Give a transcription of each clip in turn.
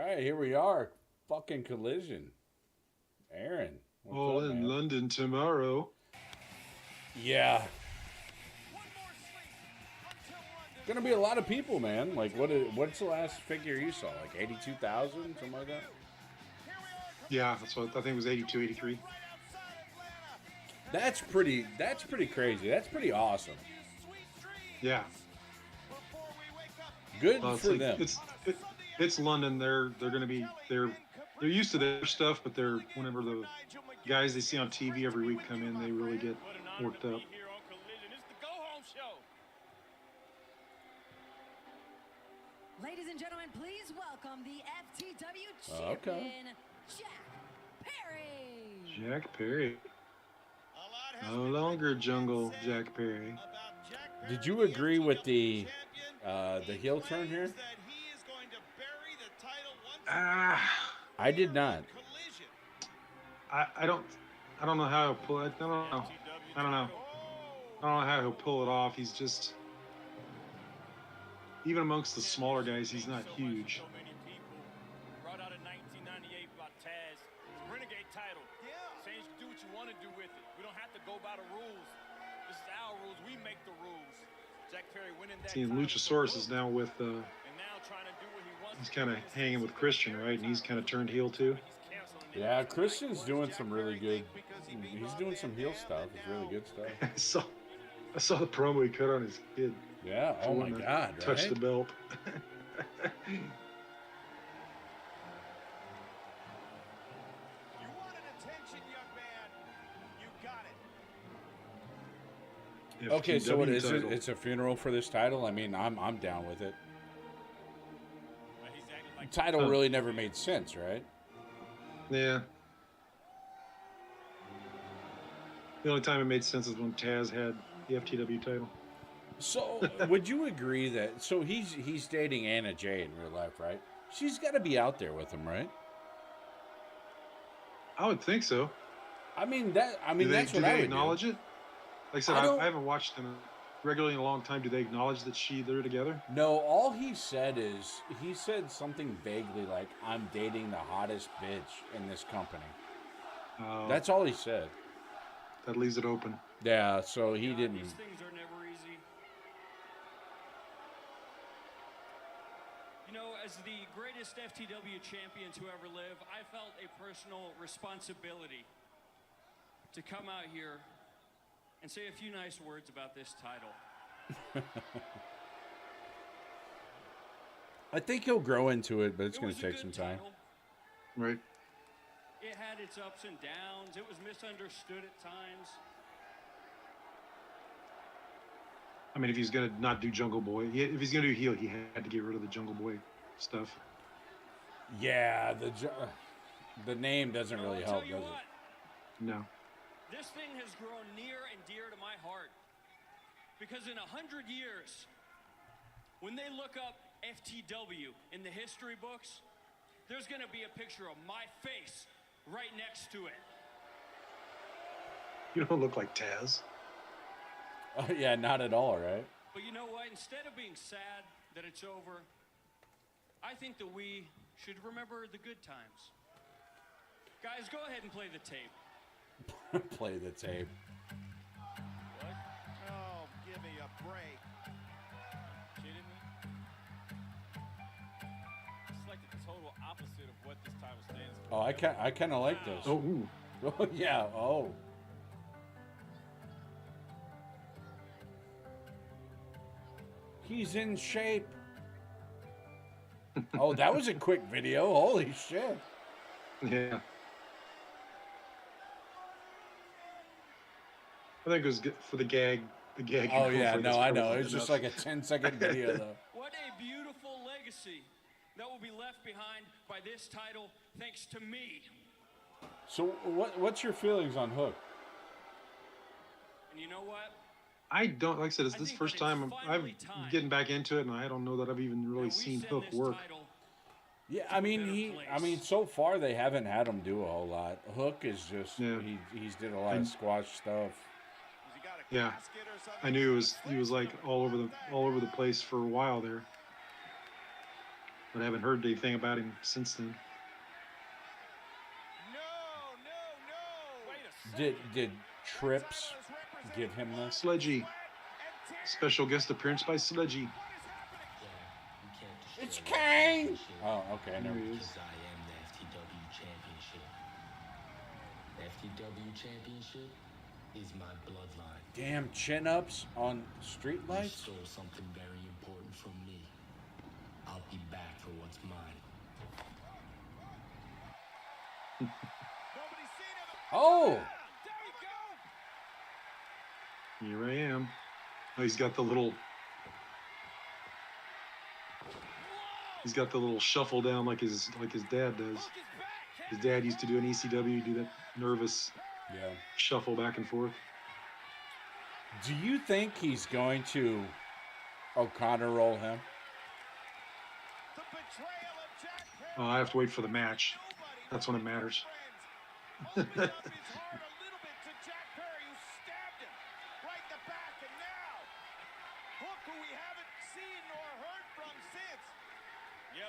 right, here we are. Fucking collision. Aaron, what's All up, in man? London tomorrow. Yeah. Gonna be a lot of people, man. Like, what's the last figure you saw? Like 82,000, something like that. Yeah, that's what I think it was 82, 83. That's pretty. That's pretty crazy. That's pretty awesome. Yeah. Good Well, it's for like them. it's London. They're going to be they're used to their stuff, but they're whenever the guys they see on TV every week come in, they really get worked up. Ladies and gentlemen, please welcome the FTW Okay. champion, Jack Perry. Jack Perry. No longer Jungle Jack Perry. Did you agree with the heel turn here? Ah, I did not. I don't know how he'll pull it. I don't know. I don't know. I don't know how he'll pull it off. He's just even amongst the smaller guys, he's not huge. Brought out in 1998 about Taz. Renegade title. Yeah. Saying you do what you want to do with it. We don't have to go by the rules. This is our rules. We make the rules. Jack Perry winning that. Seeing Luchasaurus is now with and now trying to do what he wants. he's kind of hanging with Christian, right? And he's kind of turned heel too. Yeah, Christian's doing some really good. He's doing some heel stuff. It's really good stuff. I saw the promo he cut on his kid. Yeah. Oh my God. Touch Right? the belt. You wanted attention, young man. You got it. Okay, so what FTW is it? title. It's a funeral for this title. I mean, I'm down with it. He's acting like Title really never made sense, right? Yeah. The only time it made sense is when Taz had the FTW title. So, would you agree that? So he's dating Anna Jay in real life, right? She's got to be out there with him, right? I would think so. I mean that. I mean Do they, that's do what they I would acknowledge do. it? Like I said, I don't- I haven't watched them regularly in a long time. Do they acknowledge that they're together? No, all he said is he said something vaguely like, "I'm dating the hottest bitch in this company." That's all he said. That leaves it open. Yeah, so he didn't. These things are never easy. You know, as the greatest FTW champion to ever live, I felt a personal responsibility to come out here and say a few nice words about this title. I think he'll grow into it, but it's It going was to a take some good time. title. Right. It had its ups and downs. It was misunderstood at times. I mean, if he's gonna not do Jungle Boy, if he's gonna do heel, he had to get rid of the Jungle Boy stuff. Yeah, the name doesn't really I'll help, tell you does it? what, No. this thing has grown near and dear to my heart. Because in 100 years, when they look up FTW in the history books, there's going to be a picture of my face right next to it. You don't look like Taz. Oh, yeah, not at all, right? But you know what? Instead of being sad that it's over, I think that we should remember the good times. Guys, go ahead and play the tape. Play the tape. What? Oh, give me a break. Kidding me? It's like the total opposite of what this title stands for. Oh, I kind of like this. Oh, ooh. Oh, yeah. Oh. He's in shape. Oh, that was a quick video. Holy shit. Yeah. I think it was good for the gag. The gag. Oh, yeah. for this No, I know. probably It was just enough. like a 10-second video, though. What a beautiful legacy that will be left behind by this title thanks to me. So, what's your feelings on Hook? And you know what? I don't like I said. It's I this think first that it's time finally I'm time getting back into it, and I don't know that I've even really that we seen send Hook this work. title Yeah, I mean, better place. so far they haven't had him do a whole lot. Hook is just Yeah. he's did a lot of squash stuff. Has he got a Yeah. casket or something? I knew he was like all over the place for a while there. but I haven't heard anything about him since then. Did Trips give him this? Sledgy. Special guest appearance by Sledgy. It's Kane! Oh, okay. There Never. he is. I am the FTW Championship. The FTW Championship is my bloodline. Damn chin-ups on You streetlights? stole something very important from me. I'll be back for what's mine. Oh! Here I am. Oh, he's got the little shuffle down like his dad does. His dad used to do an ECW, do that nervous Yeah. shuffle back and forth. Do you think he's going to O'Connor roll him? Oh, I have to wait for the match. That's when it matters. Yeah,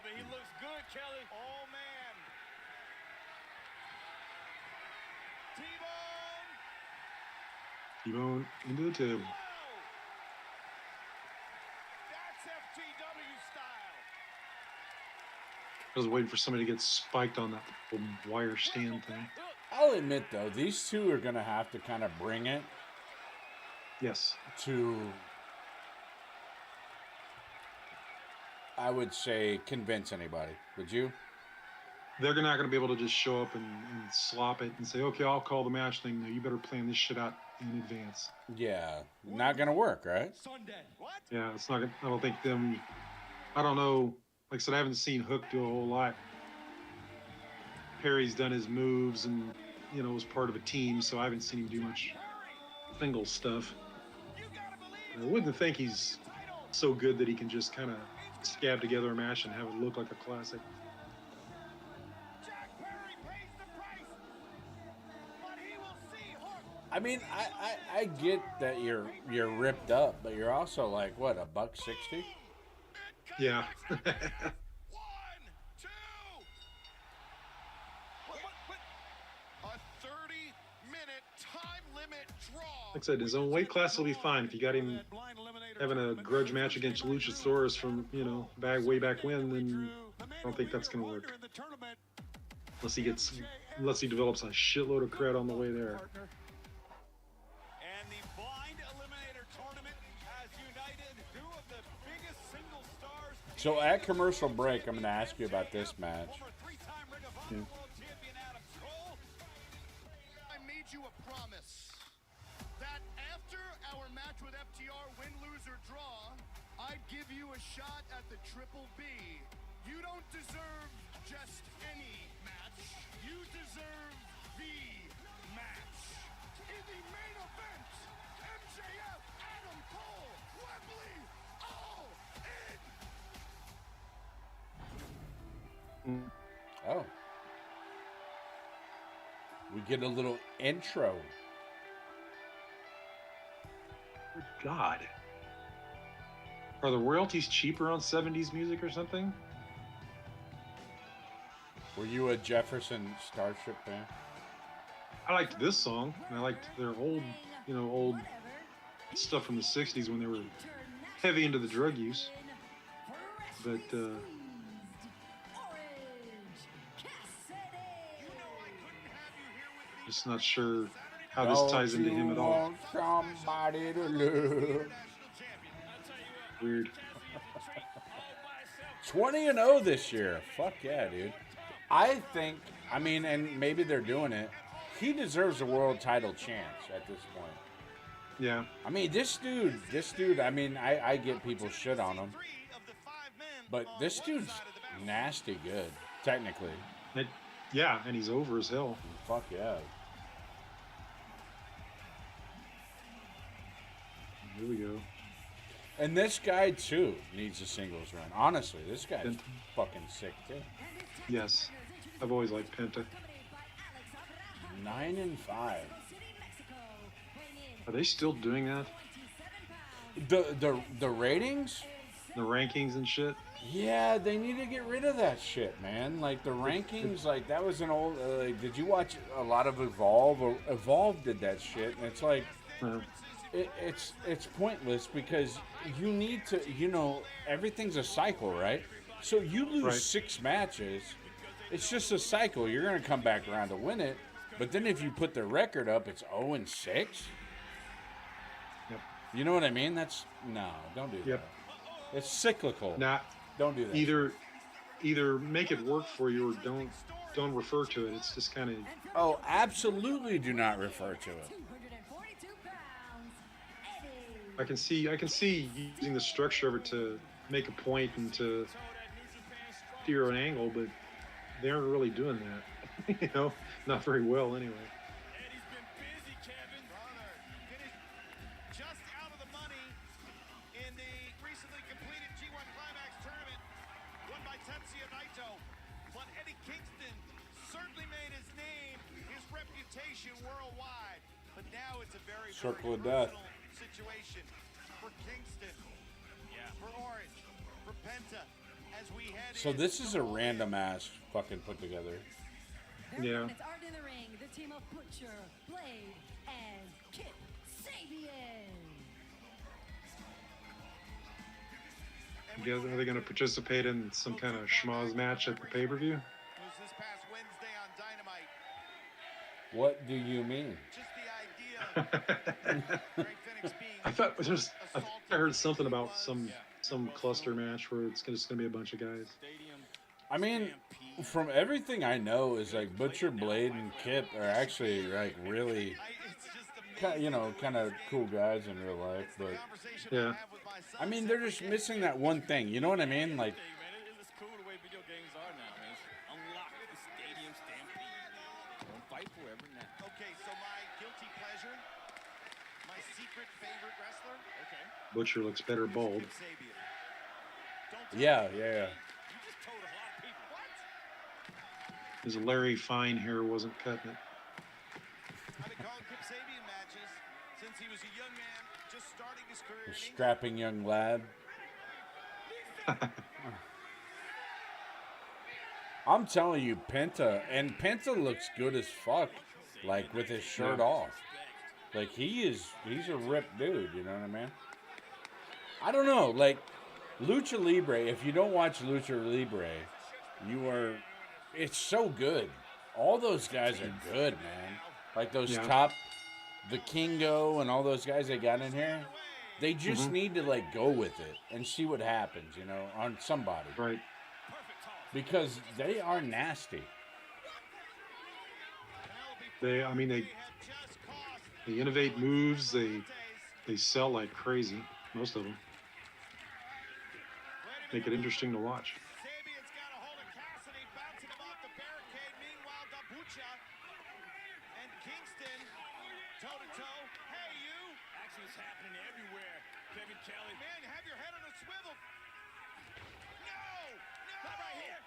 but he looks good, Kelly. Oh, man. T-Bone. T-Bone into the table. That's FTW style. I was waiting for somebody to get spiked on that little wire stand thing. I'll admit, though, these two are going to have to kind of bring it Yes. to, I would say, convince anybody. Would you? They're not going to be able to just show up and slop it and say, okay, I'll call the match thing. No, you better plan this shit out in advance. Yeah. Not going to work, right? Sunday. What? Yeah, it's not. I don't think them. I don't know. Like I said, I haven't seen Hook do a whole lot. Perry's done his moves and was part of a team, so I haven't seen him do much single stuff. I wouldn't think he's so good that he can just kind of scab together a match and have it look like a classic. Jack Perry pays the price. But he will see Hook. I mean, I get that you're ripped up, but you're also like, what, $160? Yeah. 1, 2. A 30-minute time limit draw. Like I said, his own weight class will be fine if you got him having a grudge match against Luchasaurus from way back when. Then I don't think that's gonna work. Unless he develops a shitload of cred on the way there. And the blind eliminator tournament has united two of the biggest single stars. So at commercial break, I'm going to ask you about this match. Former three-time Ring of Honor World Champion Adam Cole. I made you a promise that after our match with FTR, win, lose, or draw, I'd give you a shot at the Triple B. You don't deserve just any match. You deserve the match. In the main event, MJF, Adam Cole, Wembley, all in. Oh. We get a little intro. Good God. Are the royalties cheaper on 70s music or something? Were you a Jefferson Starship fan? I liked this song. And I liked their old stuff from the 60s when they were heavy into the drug use. But just not sure how this ties into him at all. Somebody to love. Weird. 20-0 this year. Fuck yeah, dude. I think, and maybe they're doing it. He deserves a world title chance at this point. Yeah. I mean, this dude, I get people shit on him. But this dude's nasty good, technically. Yeah, and he's over as hell. Fuck yeah. Here we go. And this guy, too, needs a singles run. Honestly, this guy's fucking sick, too. Yes. I've always liked Penta. 9-5. Are they still doing that? The ratings? the rankings and shit. Yeah, they need to get rid of that shit, man. Like the rankings, like that was an old. Like, did you watch a lot of Evolve? Evolve did that shit, and it's like Uh, it's pointless because you need to. Everything's a cycle, right? So you lose Right. 6 matches, it's just a cycle. You're gonna come back around to win it, but then if you put the record up, it's 0-6. Yep. You know what I mean? Don't do Yep. that. It's cyclical. Not Don't do that. either make it work for you or don't refer to it. It's just kind of Oh, absolutely do not refer to it. 242 pounds, Eddie. I can see using the structure of it to make a point and to steer an angle, but they aren't really doing that. Not very well anyway. Eddie's been busy, Kevin. Brother, finished just out of the money in the recently completed G1 Climax tournament, won by Tetsuya Naito. But Eddie Kingston certainly made his name, his reputation worldwide. But now it's a very, Circle very of death. personal situation for Kingston, for Orange, for Penta, as we head So in this is to a All In. random ass fucking put together. Their Yeah. opponents are in the ring, the team of Butcher, Blade, and Kip Sabian. Are they going to participate in some kind of schmoz match at the pay-per-view? Was this past Wednesday on Dynamite. What do you mean? Just the idea of Greg Phoenix being I heard something about some cluster match where it's just going to be a bunch of guys. I mean, from everything I know, is like Butcher, Blade, and Kip are actually like really, kind of cool guys in real life. But Yeah. I mean, they're just missing that one thing. You know what I mean? Like, It's cool the way video games are now, man. Unlock the stadium stampede. Don't fight forever now. Okay, so my guilty pleasure, my secret favorite wrestler, Butcher looks better bald. Kip Sabian. Don't tell yeah. me. You just told a lot of people. What? His Larry Fine hair wasn't cutting it. I've been calling Kip Sabian matches since he was a young man just starting his career A in England. strapping young lad. I'm telling you, Penta looks good as fuck, like with his shirt off. Like he's a ripped dude, you know what I mean? I don't know, like Lucha Libre, if you don't watch Lucha Libre, it's so good. All those guys are good, man. Like those Yeah. the Kingo and all those guys they got in here, they just need to like go with it and see what happens, on somebody. Right. Because they are nasty. They innovate moves. They sell like crazy. Most of them make it interesting to watch. Sabian's got a hold of Cassidy, bouncing him off the barricade. Meanwhile, Dabucha and Kingston toe-to-toe. Hey, you! Action's happening everywhere. Kevin Kelly. Man, have your head on a swivel. No! Not right here.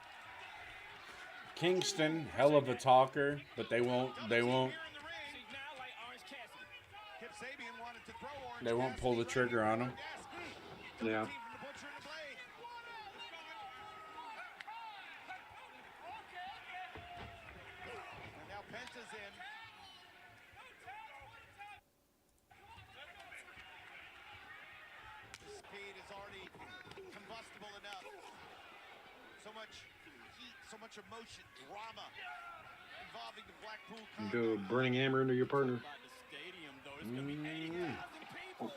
Kingston, hell of a talker, but they won't Here in the ring. See, now like Orange Cassidy. Kip Sabian wanted to throw Orange They won't pull the Cassidy trigger on him. Yes. Yeah. Team from the Butcher and the Blade. And now Penta's in. The speed is already combustible enough. So much heat, so much emotion, drama involving the Blackpool You Combat. go burning hammer into your partner. By the stadium, though, it's gonna be 80,000 people.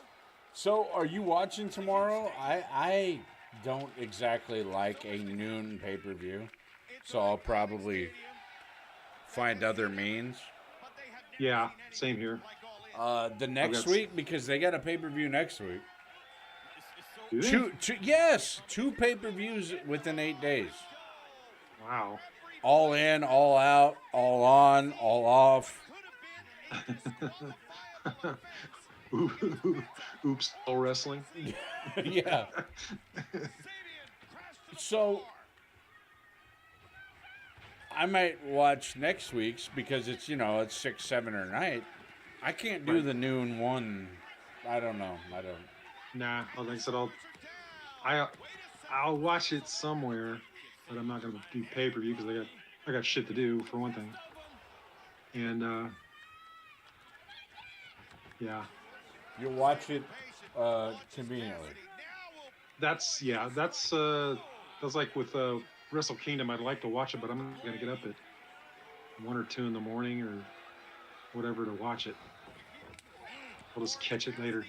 So, are you watching tomorrow? I don't exactly like a noon pay-per-view, so I'll probably find other means. But they have never Yeah, seen anything same here. like All In. The next that's- week, because they got a pay-per-view next week. It's so Do they? Two pay-per-views within 8 days. Wow. All in, all out, all on, all off. Oops, all wrestling. Yeah. So I might watch next week's because it's 6, 7 or night. I can't do Right. the noon one. I don't know. Nah, like I said, I'll I'll watch it somewhere, but I'm not gonna do pay-per-view because I got shit to do for one thing. And yeah, You watch it conveniently. that's like with Wrestle Kingdom. I'd like to watch it, but I'm not gonna get up at 1 or 2 in the morning or whatever to watch it. I'll just catch it later.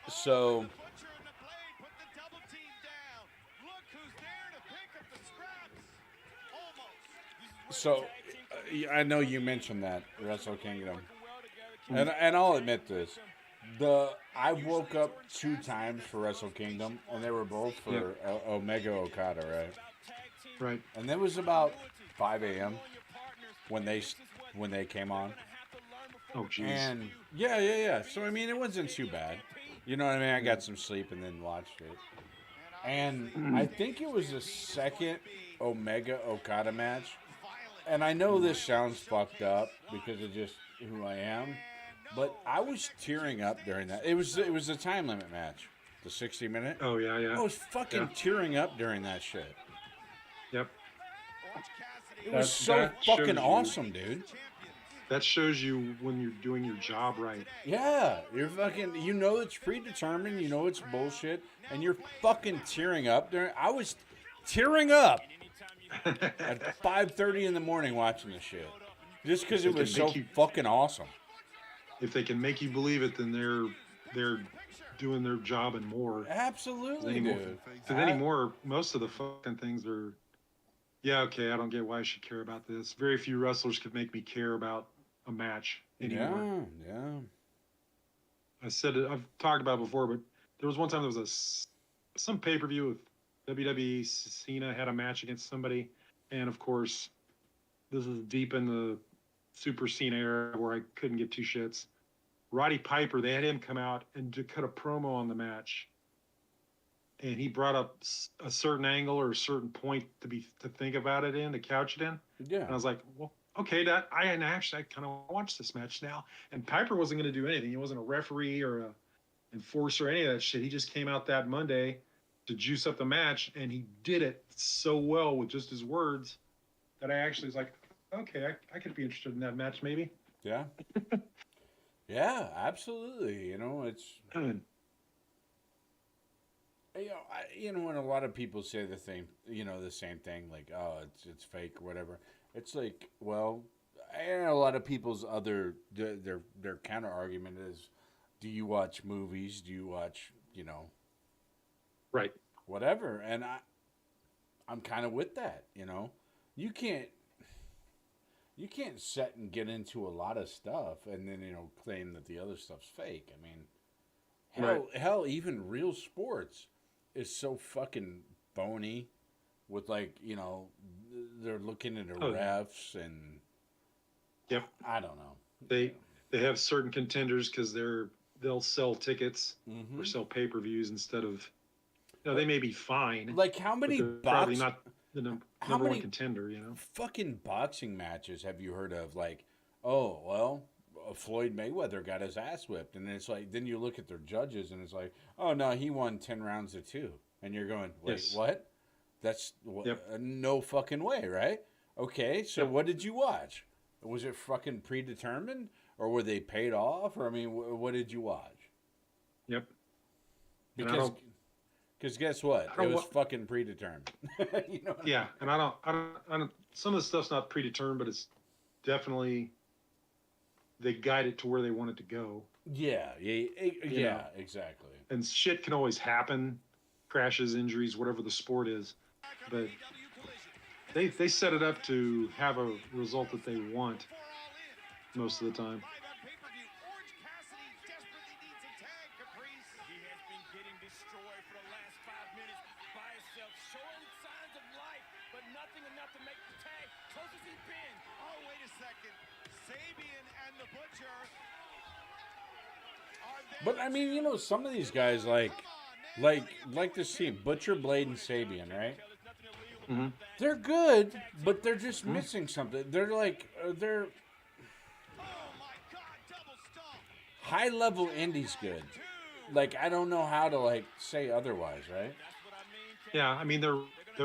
So, I know you mentioned that Wrestle Kingdom, and I'll admit this: I woke up 2 times for Wrestle Kingdom, and they were both for Omega Okada, right? Right. And that was about 5 a.m. when they came on. Oh, jeez. And yeah. So I mean, it wasn't too bad. You know what I mean? I got some sleep and then watched it. And I think it was the second Omega Okada match. And I know this sounds fucked up because of just who I am, but I was tearing up during that. It was a time limit match, the 60-minute. Oh yeah. I was fucking tearing up during that shit. Yep. It was so fucking awesome, dude. That shows you when you're doing your job right. Yeah, you're fucking. You know it's predetermined. You know it's bullshit, and you're fucking tearing up during. I was tearing up at 5:30 in the morning watching this shit, just because it was so fucking awesome. If they can make you believe it, then they're doing their job and more. Absolutely, dude. Because anymore, most of the fucking things are. Yeah, okay, I don't get why I should care about this. Very few wrestlers could make me care about a match anymore. Yeah. I've talked about it before, but there was one time there was some pay-per-view with WWE. Cena had a match against somebody, and of course, this is deep in the Super Cena era where I couldn't give 2 shits. Roddy Piper, they had him come out and to cut a promo on the match. And he brought up a certain angle or a certain point to think about it in, to couch it in. Yeah. And I was like, well, okay, I kind of watch this match now. And Piper wasn't going to do anything. He wasn't a referee or a enforcer or any of that shit. He just came out that Monday to juice up the match, and he did it so well with just his words that I actually was like, okay, I could be interested in that match maybe. Yeah. Yeah, absolutely. You know, it's. When a lot of people say the same thing, like, oh, it's fake or whatever. It's like, well, and a lot of people's their counter argument is, do you watch movies? Do you watch, right, whatever? And I'm kind of with that. You can't sit and get into a lot of stuff and then claim that the other stuff's fake. I mean, hell, even real sports is so fucking phony with they're looking at the refs and yep. I don't know. They have certain contenders because they'll sell tickets or sell pay-per-views instead of they may be fine. Like how many probably not the number one contender, Fucking boxing matches have you heard of? Like, oh well, Floyd Mayweather got his ass whipped, and it's like then you look at their judges and it's like, oh no, he won 10 rounds to 2, and you're going, wait, yes. What? That's no fucking way, right? Okay, so what did you watch? Was it fucking predetermined, or were they paid off, or I mean, what did you watch? Yep. Because guess what? It was fucking predetermined. Yeah, and I don't. Some of the stuff's not predetermined, but it's definitely they guide it to where they want it to go. Yeah, exactly. And shit can always happen, crashes, injuries, whatever the sport is, but they set it up to have a result that they want most of the time. But I mean, some of these guys like this team, Butcher, Blade, and Sabian, right? Mm-hmm. They're good, but they're just missing something. They're high level indies good, Like, I don't know how to like say otherwise, right? Yeah, I mean they're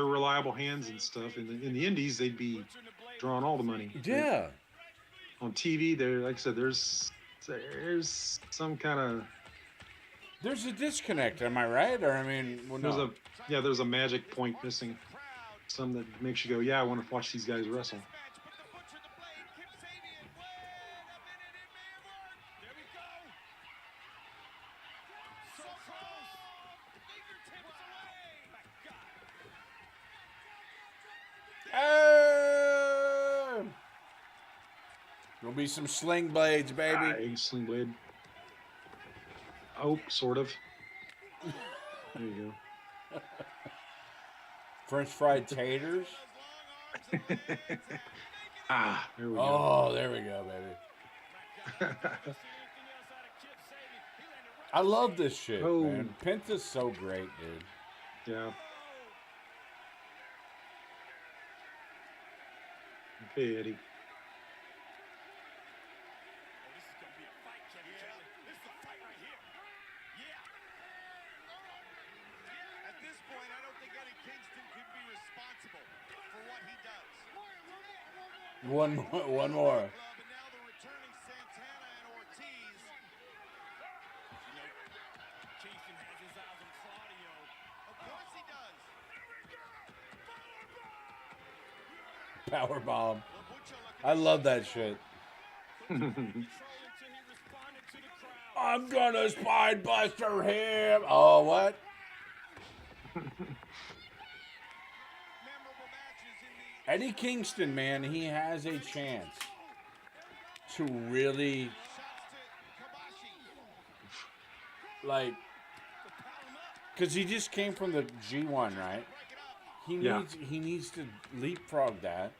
reliable hands and stuff. In the Indies, they'd be drawing all the money. But Yeah. on TV, there, like I said, there's some kind of There's a disconnect, am I right? Or I mean, well, there's no. a yeah there's a magic point missing. Some that makes you go, yeah, I want to watch these guys wrestle. Hey! There'll be some sling blades, baby. Sling blade. Oh, sort of. There you French fried taters. go. There we go. Oh, there we go, baby. I love this shit, Oh. man. Penta's so great, dude. Yeah. Okay, Eddie. At this point, I don't think Eddie Kingston can be responsible for what he does. One more. And now the returning Santana and Ortiz. Kingston has his eyes on Claudio. Of course he does. Power bomb. La Bucha looking I love that shit. I'm gonna spine buster him. Oh, what? memorable matches in the Eddie Kingston, man, he has a chance to really, shots to Kabashi. like, because he just came from the G1, right? Yeah. He needs to leapfrog that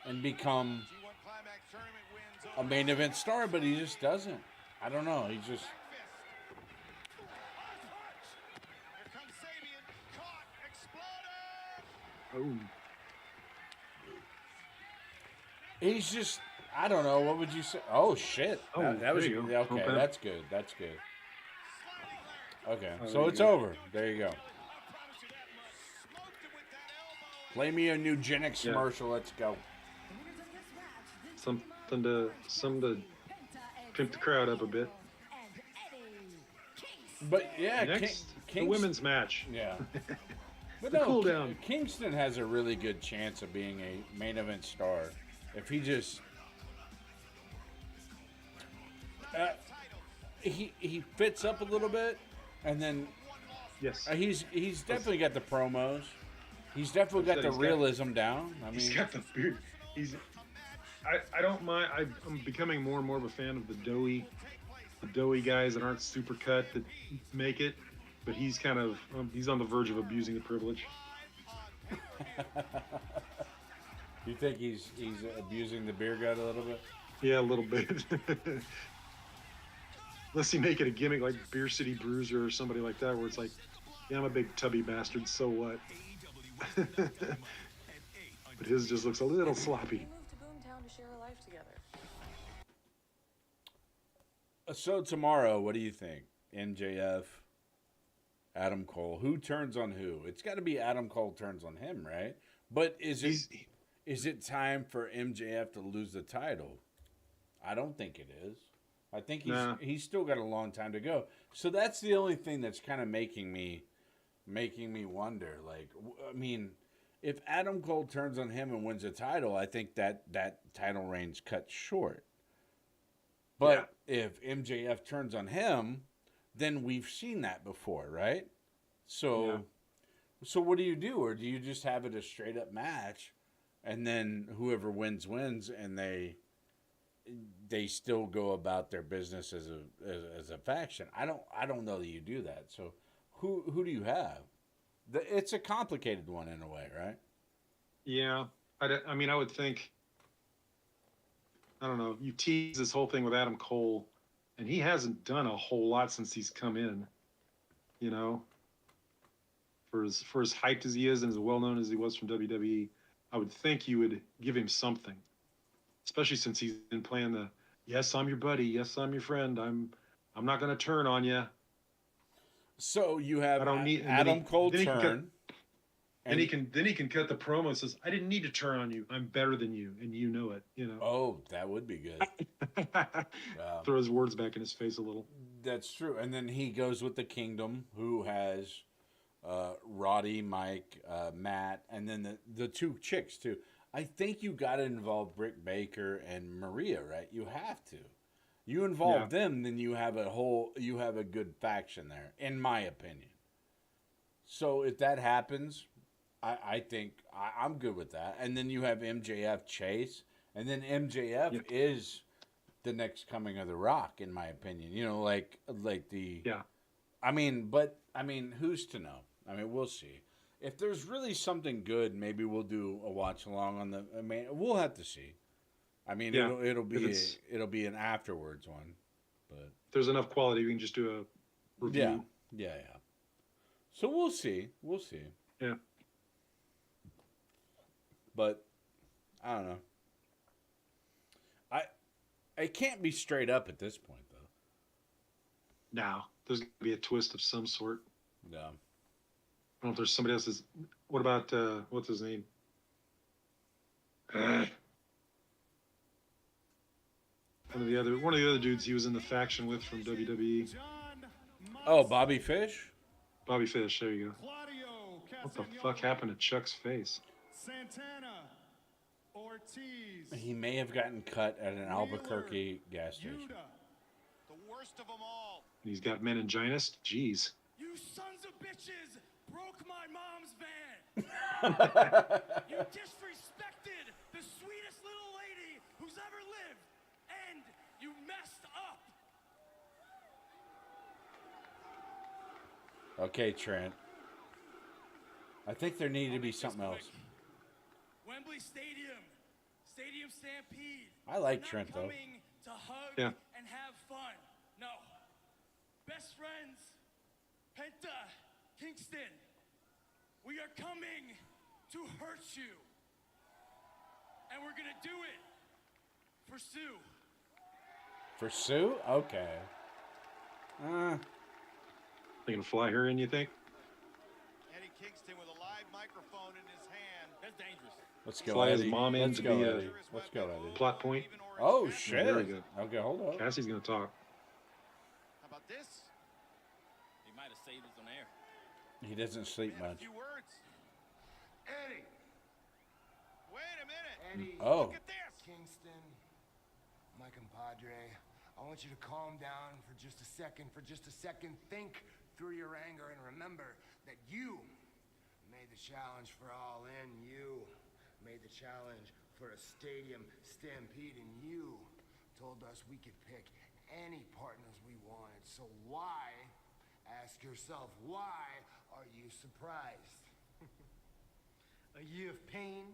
and become G1 Climax tournament wins a main event star, but he just doesn't. I don't know. He just Here comes Sabian. Caught. Exploded. Oh. he's just I don't know. What would you say? Oh shit! Oh, that was there you go. okay. Okay. That's good. That's good. Okay, Oh, so there you it's go. over. There you go. Smoked him with that elbow. Play me a Nugenics Yeah. commercial. Let's go. Something to pimp the crowd up a bit. But yeah, Next, the Kingston. women's match. Yeah. But The no, cool down. Kingston has a really good chance of being a main event star if he just he fits up a little bit, and then Yes. he's definitely got the promos. He's definitely got the He's got- realism down. I He's mean, got the beard. I don't mind. I'm becoming more and more of a fan of the doughy guys that aren't super cut that make it. But he's kind of he's on the verge of abusing the privilege. you think he's abusing the beer gut a little bit? Yeah, a little bit. Unless he make it a gimmick like Beer City Bruiser or somebody like that, where it's like, yeah, I'm a big tubby bastard, so what? But his just looks a little sloppy. We moved to Boomtown to share a life together. So tomorrow, what do you think? MJF, Adam Cole. Who turns on who? It's got to be Adam Cole turns on him, right? But is it time for MJF to lose the title? I don't think it is. I think he's still got a long time to go. So that's the only thing that's kind of making me wonder. Like, I mean, if Adam Cole turns on him and wins the title, I think that title reign's cut short. But if MJF turns on him, then we've seen that before, right? So, so what do you do? Or do you just have it a straight up match, and then whoever wins, and they still go about their business as a faction? I don't know that you do that. So, who do you have? It's a complicated one in a way, right? Yeah, I mean, I would think. I don't know. You tease this whole thing with Adam Cole, and he hasn't done a whole lot since he's come in. You know, for as hyped as he is and as well known as he was from WWE, I would think you would give him something, especially since he's been playing the "Yes, I'm your buddy. Yes, I'm your friend. I'm not going to turn on you." So you have I don't need Adam Cole then he can cut, turn. then he can cut the promo and says, "I didn't need to turn on you. I'm better than you, and you know it." You know. Oh, that would be good. Throw his words back in his face a little. That's true. And then he goes with the Kingdom, who has Roddy, Mike, Matt, and then the two chicks too. I think you got to involve Britt Baker and Maria, right? You have to. You involve them, then you have a good faction there, in my opinion. So if that happens, I think I'm good with that. And then you have MJF Chase, and then MJF is the next coming of The Rock, in my opinion. You know, like the I mean, who's to know? I mean, we'll see. If there's really something good, maybe we'll do a watch along on the. I mean, we'll have to see. I mean, it'll be an afterwards one, but if there's enough quality, we can just do a review. Yeah. So we'll see. Yeah. But I don't know. I can't be straight up at this point though. Now there's gonna be a twist of some sort. Yeah. I don't know if there's somebody else's. What about what's his name? One of the other dudes he was in the faction with from WWE. Oh, Bobby Fish? Bobby Fish, there you go. What the fuck happened to Chuck's face? Santana, Ortiz, He may have gotten cut at an Albuquerque gas station. the worst of them all. He's got meningitis? Jeez. You sons of bitches broke my mom's van. You disrespected the sweetest little lady who's ever lived, and you messed up. Okay, Trent. I think there needed to be something else. Wembley Stadium Stampede. I like We're Trent, not though. coming to hug Yeah. and have fun. No. Best friends, Penta, Kingston. We are coming to hurt you. And we're gonna do it for Sue. For Sue? Okay. They gonna fly her in, you think? Eddie Kingston with a live microphone in his hand. That's dangerous. Let's go, Fly his Eddie. mom in Let's to go, be a Eddie. Let's go, Eddie. plot point. Oh, shit. There we go. Okay, hold on. Cassie's gonna talk. How about this? He might have saved us on air. He doesn't sleep And a much. few words. Eddie. Wait a minute. Eddie, Oh. Look at this. Kingston, my compadre, I want you to calm down for just a second. Think through your anger and remember that you made the challenge for All In. You made the challenge for a stadium stampede, and you told us we could pick any partners we wanted. So why, ask yourself, why are you surprised? A year of pain,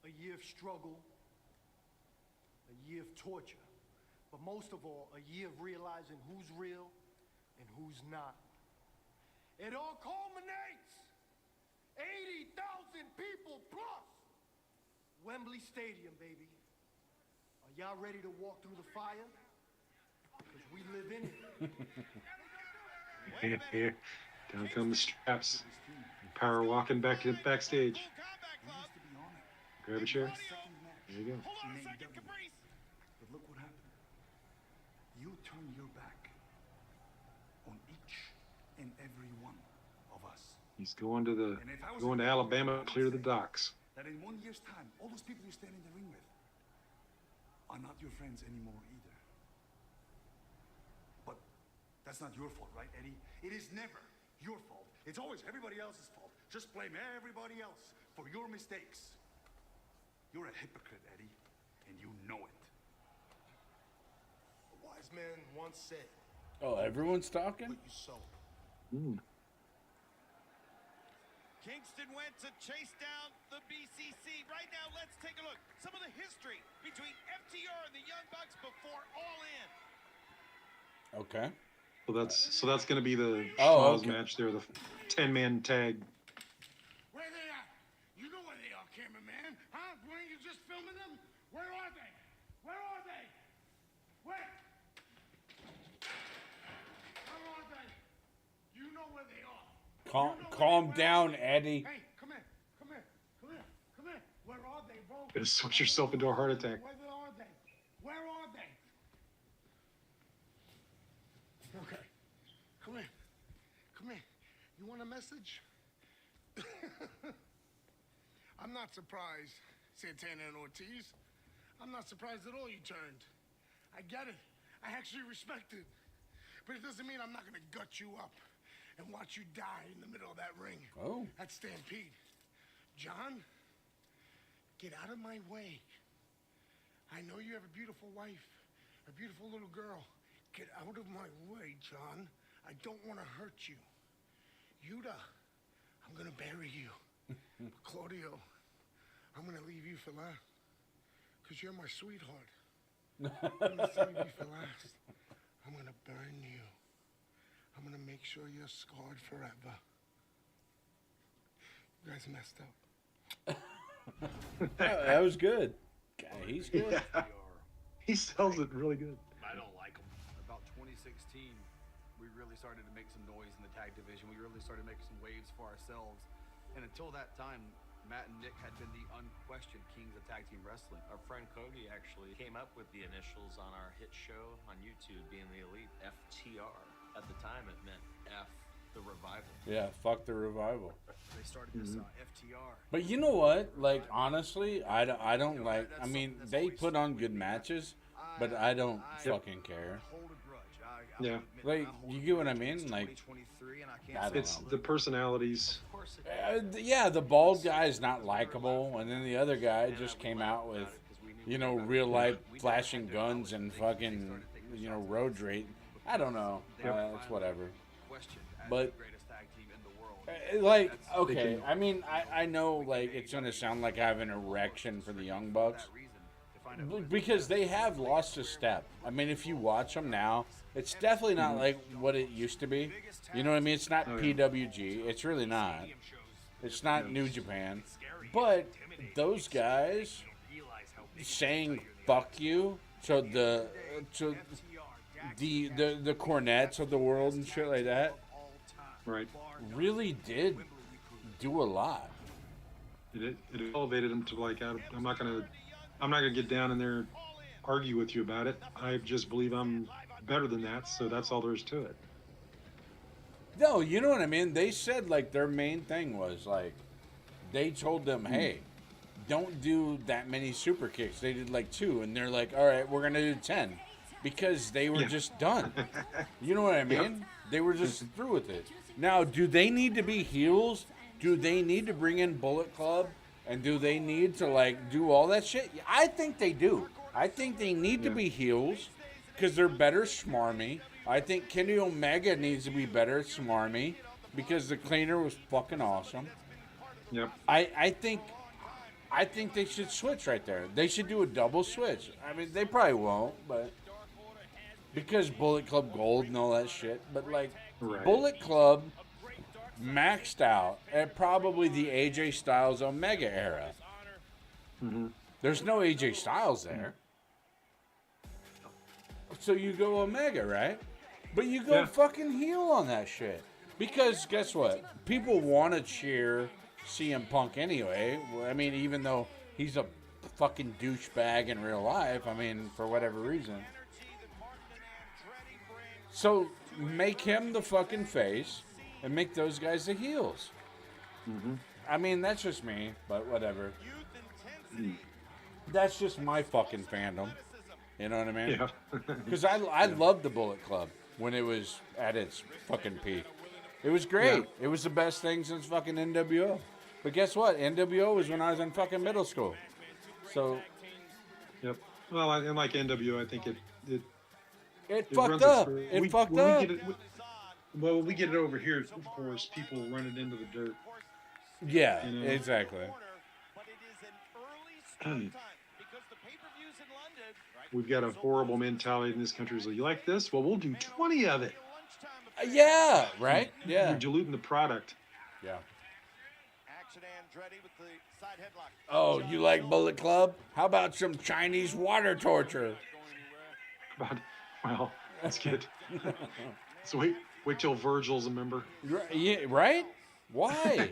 a year of struggle, a year of torture, but most of all, a year of realizing who's real and who's not. It all culminates 80,000 people plus Wembley Stadium, baby. Are y'all ready to walk through the fire? Because we live in it. Here. Down come the straps. Power walking back to the backstage. Grab a chair. There you go. Hold on a second, Caprice. But look what happened. You turned your back on each and every one of us. He's going to Alabama to clear the docks. That in 1 year's time, all those people you stand in the ring with are not your friends anymore either. But that's not your fault, right, Eddie? It is never your fault. It's always everybody else's fault. Just blame everybody else for your mistakes. You're a hypocrite, Eddie, and you know it. A wise man once said, Oh, everyone's talking? what you sow. Kingston went to chase down the BCC. Right now, let's take a look. Some of the history between FTR and the Young Bucks before All In. Okay. So that's going to be the Oh, Schmoz okay. match there, the 10-man tag. Where they at? You know where they are, cameraman. Huh? Weren't you just filming them? Where are they? Where are they? Where? Where are they? You are they all? Calm down, Eddie. Hey, come here. Where are they, bro? Gonna switch yourself into a heart attack. Where are they? Where are they? Okay. Come here. You want a message? I'm not surprised, Santana and Ortiz. I'm not surprised at all you turned. I get it. I actually respect it. But it doesn't mean I'm not gonna gut you up and watch you die in the middle of that ring. Oh. That's Stampede. John, get out of my way. I know you have a beautiful wife, a beautiful little girl. Get out of my way, John. I don't want to hurt you. Yuta, I'm gonna bury you. Claudio, I'm gonna leave you for last. Because you're my sweetheart. I'm gonna save you for last. I'm gonna burn you. I'm gonna make sure you're scarred forever. You guys messed up. That was good. God, he's good. Yeah. He sells it really good. I don't like him. About 2016, we really started to make some noise in the tag division. We really started making some waves for ourselves. And until that time, Matt and Nick had been the unquestioned kings of tag team wrestling. Our friend Cody actually came up with the initials on our hit show on YouTube, Being the Elite, FTR. At the time, it meant F the Revival. Yeah, fuck the Revival. They started this FTR. But you know what? Like, honestly, I don't like... I mean, they put on good matches, but I don't fucking care. Hold a grudge. Yeah. Like, you get what I mean? Like, I don't It's know. the personalities. Yeah, the bald guy is not likable, and then the other guy just came out with, you know, real life flashing guns and fucking, you know, road rage. I don't know. It's whatever. But, like, okay, I mean, I know, like, it's going to sound like I have an erection for the Young Bucks, because they have lost a step. I mean, if you watch them now, it's definitely not like what it used to be. You know what I mean? It's not PWG. It's really not. It's not New Japan. But those guys saying "fuck you" to the Cornettes of the world and shit like that, Right. really did do a lot. It elevated them to like, I'm not gonna get down in there and argue with you about it. I just believe I'm better than that, so that's all there is to it. No, you know what I mean? They said, like, their main thing was, like, they told them, hey, don't do that many super kicks. They did, like, 2, and they're like, all right, we're going to do 10. Because they were just done. You know what I mean? They were just through with it. Now, do they need to be heels? Do they need to bring in Bullet Club? And do they need to, like, do all that shit? I think they do. I think they need to be heels because they're better smarmy. I think Kenny Omega needs to be better at smarmy because the cleaner was fucking awesome. Yep. I think they should switch right there. They should do a double switch. I mean, they probably won't, but because Bullet Club Gold and all that shit. But, like, Bullet Club maxed out at probably the AJ Styles Omega era. There's no AJ Styles there. So you go Omega, right? But you go fucking heel on that shit. Because guess what? People want to cheer CM Punk anyway. I mean, even though he's a fucking douchebag in real life, I mean, for whatever reason. So make him the fucking face and make those guys the heels. I mean, that's just me, but whatever. That's just my fucking fandom. You know what I mean? Yeah. Because I loved the Bullet Club when it was at its fucking peak. It was great. Yeah. It was the best thing since fucking NWO. But guess what? NWO was when I was in fucking middle school. So. Yep. Well, and like NWO, I think it fucked up. It fucked up. Well, we get it over here, of course, people run it into the dirt. Yeah, you know? Exactly. We've got a horrible mentality in this country. So you like this? Well, we'll do 20 of it. Yeah, right? Yeah. You're diluting the product. Yeah. Oh, you like Bullet Club? How about some Chinese water torture? Well, let's get. So Wait till Virgil's a member. Yeah, right? Why?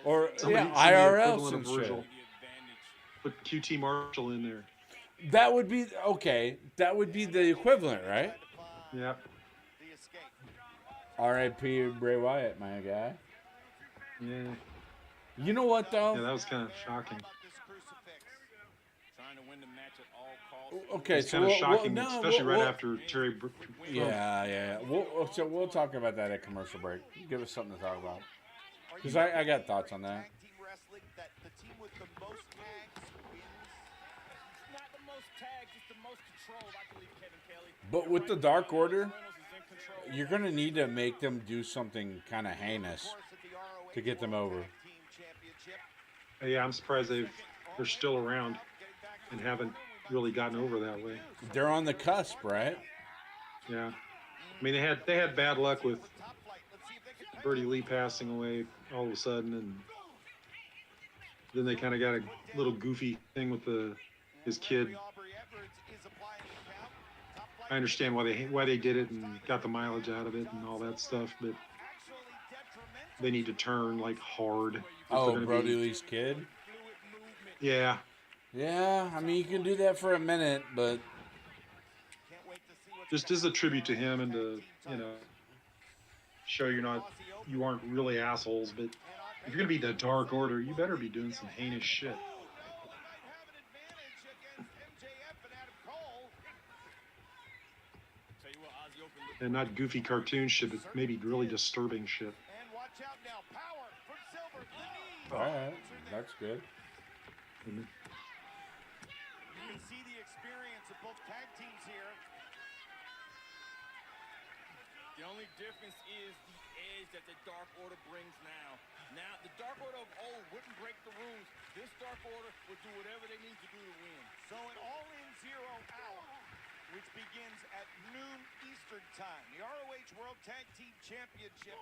Or somebody IRL equivalent some of Virgil. shit. Put QT Marshall in there. That would be okay. That would be the equivalent, right? Yeah. R.I.P. Bray Wyatt, my guy. Yeah. You know what though? Yeah, that was kind of shocking. Okay, It's so kind of shocking, no, especially right after Terry. Yeah. We'll talk about that at commercial break. Give us something to talk about. Because I got thoughts on that. But with the Dark Order, you're going to need to make them do something kind of heinous to get them over. Yeah, I'm surprised they're still around and haven't really gotten over that way. They're on the cusp, right? Yeah. I mean, they had bad luck with Bertie Lee passing away all of a sudden, and then they kind of got a little goofy thing with his kid. I understand why they did it and got the mileage out of it and all that stuff, but they need to turn like hard. Oh, Brody Lee's kid? Yeah. Yeah, I mean, you can do that for a minute, but just as a tribute to him and to, show you aren't really assholes, but if you're going to be the Dark Order, you better be doing some heinous shit. And not goofy cartoon shit, but maybe really disturbing shit. All right, that's good. You can see the experience of both tag teams here. The only difference is the edge that the Dark Order brings now. Now, the Dark Order of old wouldn't break the rules. This Dark Order would do whatever they need to do to win. So an all-in 0 hour, which begins at noon Eastern time. The ROH World Tag Team Championship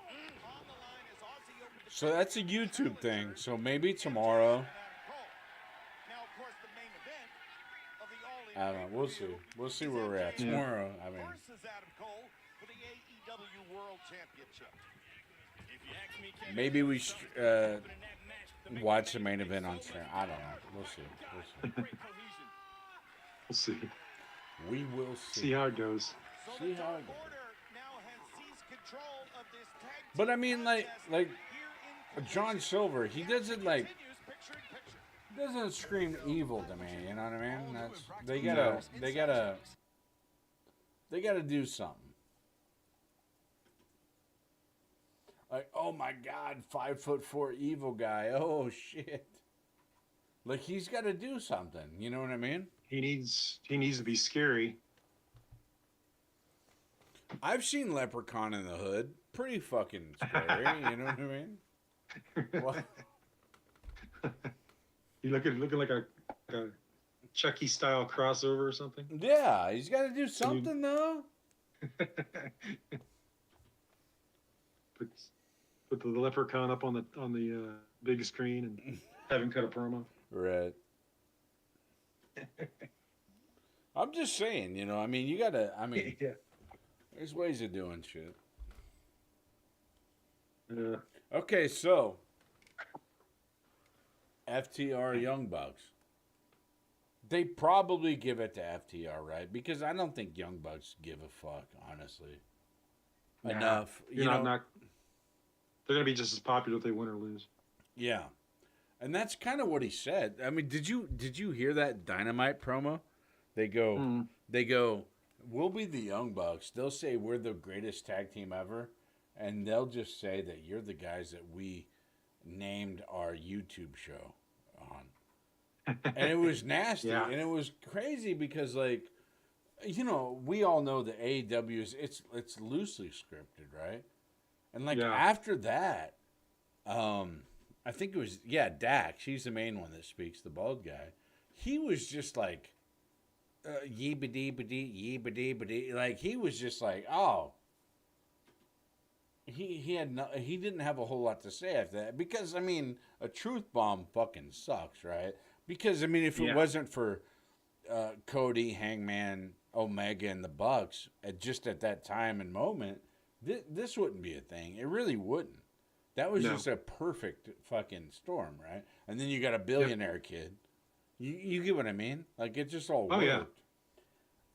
on the line as Aussie opens. So that's a YouTube thing. So maybe tomorrow. I don't know. We'll see. We'll see where we're at tomorrow. I mean, maybe we watch the main event on stream. I don't know. We'll see. We'll see. We will see. See how it goes. See how it goes. But I mean, like John Silver, he doesn't scream evil to me. You know what I mean? They gotta do something. Like, oh my God, 5'4" evil guy. Oh shit. Like, he's got to do something. You know what I mean? He needs to be scary. I've seen Leprechaun in the Hood. Pretty fucking scary. You know what I mean? What? You looking like a Chucky style crossover or something? Yeah, he's got to do something though. Put the Leprechaun up on the big screen and have him cut a promo. Right. I'm just saying, I mean, you gotta. I mean, yeah. There's ways of doing shit. Yeah. Okay, so FTR Young Bucks. They probably give it to FTR, right? Because I don't think Young Bucks give a fuck, honestly. Enough. They're gonna be just as popular if they win or lose. Yeah. And that's kind of what he said. I mean, did you hear that Dynamite promo? They go, we'll be the Young Bucks. They'll say we're the greatest tag team ever, and they'll just say that you're the guys that we named our YouTube show on. And it was nasty, and it was crazy because, like, we all know that AEW is it's loosely scripted, right? And like after that, I think it was Dax. He's the main one that speaks, the bald guy. He was just like, yee-ba-dee-ba-dee, like he was just like, oh. He didn't have a whole lot to say after that because I mean a truth bomb fucking sucks, right? Because I mean if it wasn't for Cody, Hangman, Omega, and the Bucks just at that time and moment, This wouldn't be a thing. It really wouldn't. That was No. just a perfect fucking storm, right? And then you got a billionaire kid. You get what I mean? Like, it just all Oh, worked. yeah.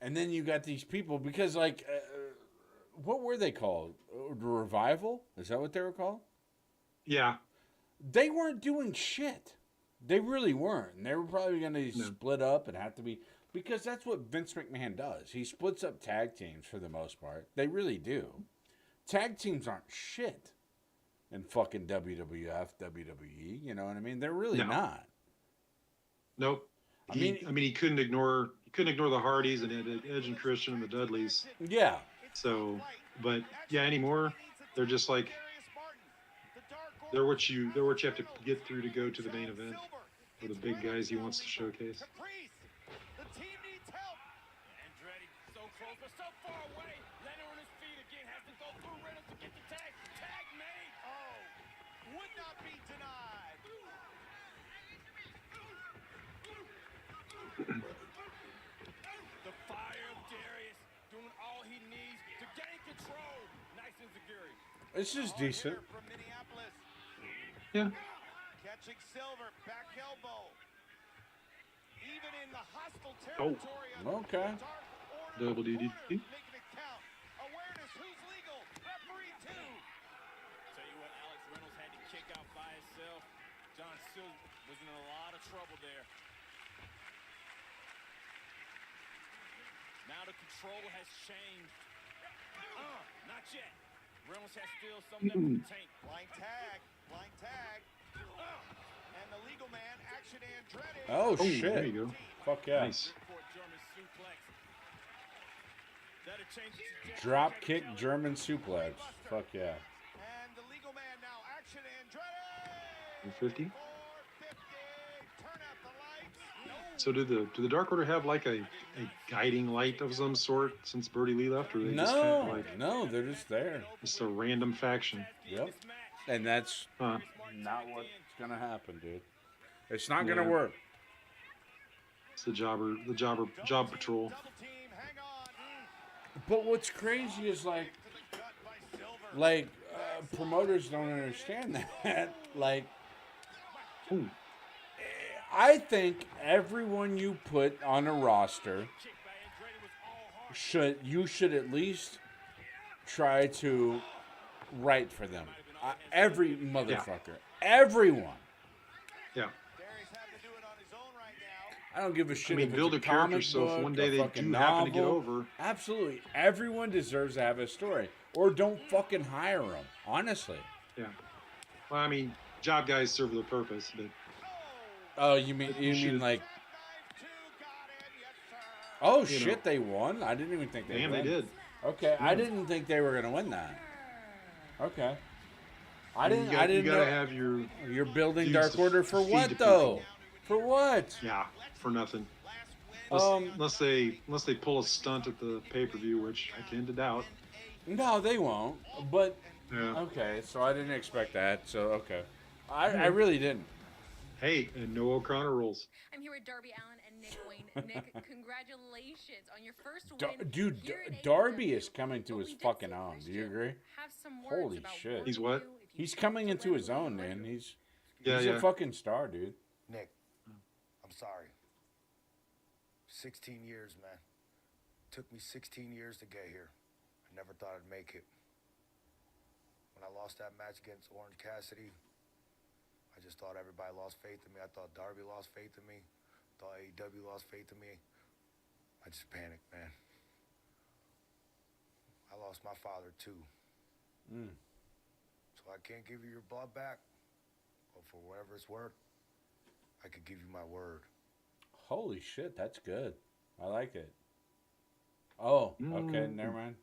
And then you got these people, because, like, what were they called? The Revival? Is that what they were called? Yeah. They weren't doing shit. They really weren't. And they were probably going to split up and have to be, because that's what Vince McMahon does. He splits up tag teams for the most part. They really do. Tag teams aren't shit in fucking WWF, WWE. You know what I mean? They're really not. Nope. He couldn't ignore the Hardys and Edge and Christian and the Dudleys. Yeah. So, but yeah, anymore they're just like they're what you have to get through to go to the main event for the big guys he wants to showcase. The team needs help. Andretti so close but so far away. Leonard on his feet again has to go through Reynolds to get the tag. Tag made. Oh, would not be denied. The fire of Darius doing all he needs to gain control. Nice enziguri. This is decent. From Minneapolis. Yeah. Catching Silver, back elbow. Even in the hostile Oh, territory. okay. Double DDT. Making it count. Awareness, who's legal? Referee two. Tell you what, Alex Reynolds had to kick out by himself. John Silver was in a lot of trouble there. Now the control has changed. Not yet. Reynolds has still some left in the tank. Blind tag. And the legal man, Action Andretti. Oh, shit. There you go. Fuck yeah. Nice. Drop kick German suplex. Fuck yeah. And the legal man now, Action Andretti. 50. 450. Turn out the lights. So do the Dark Order have like a guiding light of some sort since Birdie Lee left, or are they just kind of like No, they're just there. just a random faction? Yep. And that's Huh. not what's gonna happen, dude. It's not gonna work. It's the job patrol. Double team, hang on. But what's crazy is like promoters don't understand that. Like, Ooh. I think everyone you put on a roster you should at least try to write for them. Every motherfucker, everyone. Yeah. Darius having to do it on his own right now. I don't give a shit. I mean, if build it's a character comic so if book, one day a they fucking do happen to get novel. over. Absolutely, everyone deserves to have a story, or don't fucking hire them. Honestly. Yeah. Well, I mean, job guys serve their purpose, but Oh, you mean like? Oh shit, they won. I didn't even think they. damn, won. they did. Okay, I didn't think they were gonna win that. Okay. I didn't You know. gotta have your You're building dudes Dark to Order for feed what the though? people. For what? Yeah, for nothing. Um, Unless they pull a stunt at the pay-per-view, which I tend to doubt. No, they won't. But Yeah. okay, so I didn't expect that. So okay, I really didn't. Hey, and no O'Connor rules. I'm here with Darby Allin and Nick Wayne. Nick, congratulations on your first win. Dude, here at Darby AEW. is coming to But his we did fucking see own. Do Christian you agree? have some words Holy about shit. He's you what? if you He's choose coming to into win his the own, Royal man. Rumble. He's Yeah. a fucking star, dude. Nick, I'm sorry. 16 years, man. Took me 16 years to get here. I never thought I'd make it. When I lost that match against Orange Cassidy, I just thought everybody lost faith in me. I thought Darby lost faith in me. Thought AEW lost faith in me. I just panicked, man. I lost my father, too. So I can't give you your blood back. But for whatever it's worth, I could give you my word. Holy shit, that's good. I like it. Oh, okay, never mind.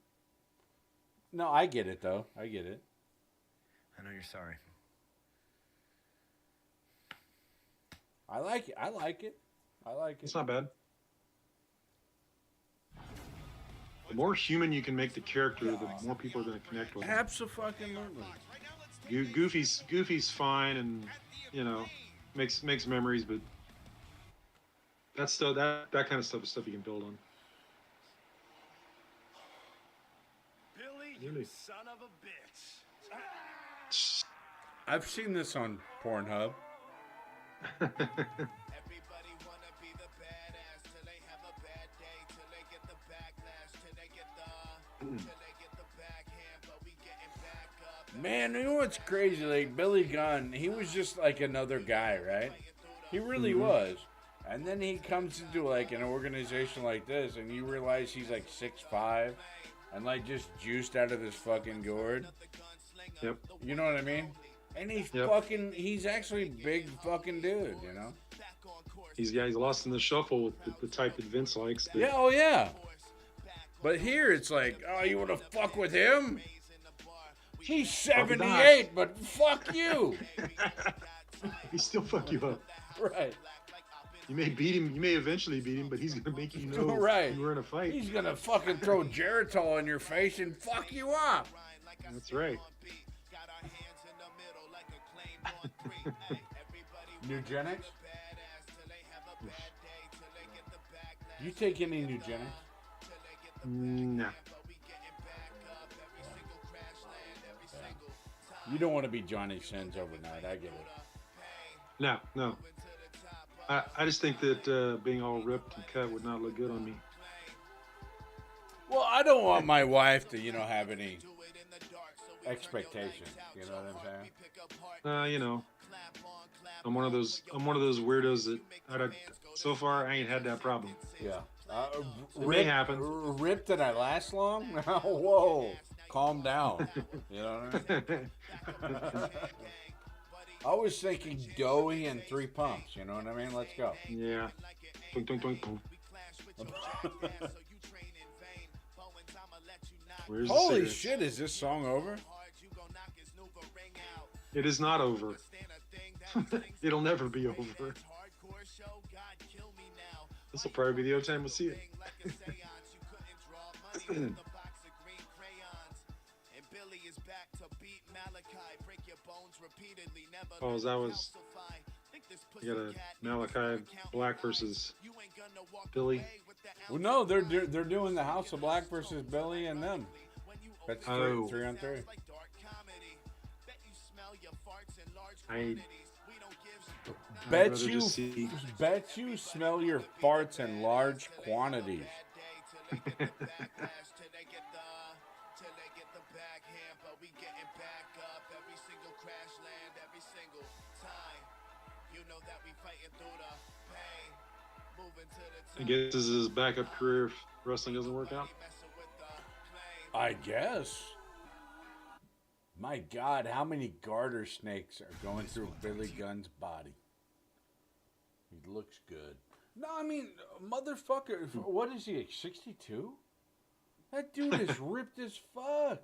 No, I get it though. I get it. I know you're sorry. I like it. I like it. I like it. It's not bad. The more human you can make the character, the more people are going to connect with him. Absolutely. Goofy's fine, and makes memories, but that stuff, that kind of stuff is stuff you can build on. Billy Really? son of a bitch. I've seen this on Pornhub. Everybody wanna be the badass till they have a bad day, till they get the backlash, till they get the backhand, but we getting back up. Man, you know what's crazy? Like Billy Gunn, he was just like another guy, right? He really was. And then he comes into like an organization like this, and you realize he's like 6'5", and like just juiced out of his fucking gourd. Yep. You know what I mean? And he's actually a big fucking dude, you know? He's lost in the shuffle with the type that Vince likes. Yeah, oh yeah. But here it's like, oh, you want to fuck with him? He's 78, but fuck you. He still fuck you up. Right. You may beat him. You may eventually beat him, but he's gonna make you know right. you were in a fight. He's gonna fucking throw Geritol in your face and fuck you up. That's right. Nugenics? You take any Nugenics? Nah. You don't want to be Johnny Sins overnight. I get it. No. I just think that being all ripped and cut would not look good on me. Well, I don't want my wife to, have any expectations. You know what I'm saying? I'm one of those weirdos that so far I ain't had that problem. Yeah. It may happen. Ripped and I last long? Whoa. Calm down. You know what I mean? I was thinking doughy and 3 pumps. You know what I mean? Let's go. Yeah. Doink, doink, doink, boom. Holy shit, is this song over? It is not over. It'll never be over. This will probably be the only time we'll see it. Oh, that was... You got a Malachi Black versus Billy. Well, no, they're doing the House of Black versus Billy and them. That's 3-on-3. I bet you smell your farts in large quantities. I guess this is his backup career if wrestling doesn't work out. I guess. My God, how many garter snakes are going through Billy Gunn's body? He looks good. No, I mean, motherfucker, what is he, 62? That dude is ripped as fuck.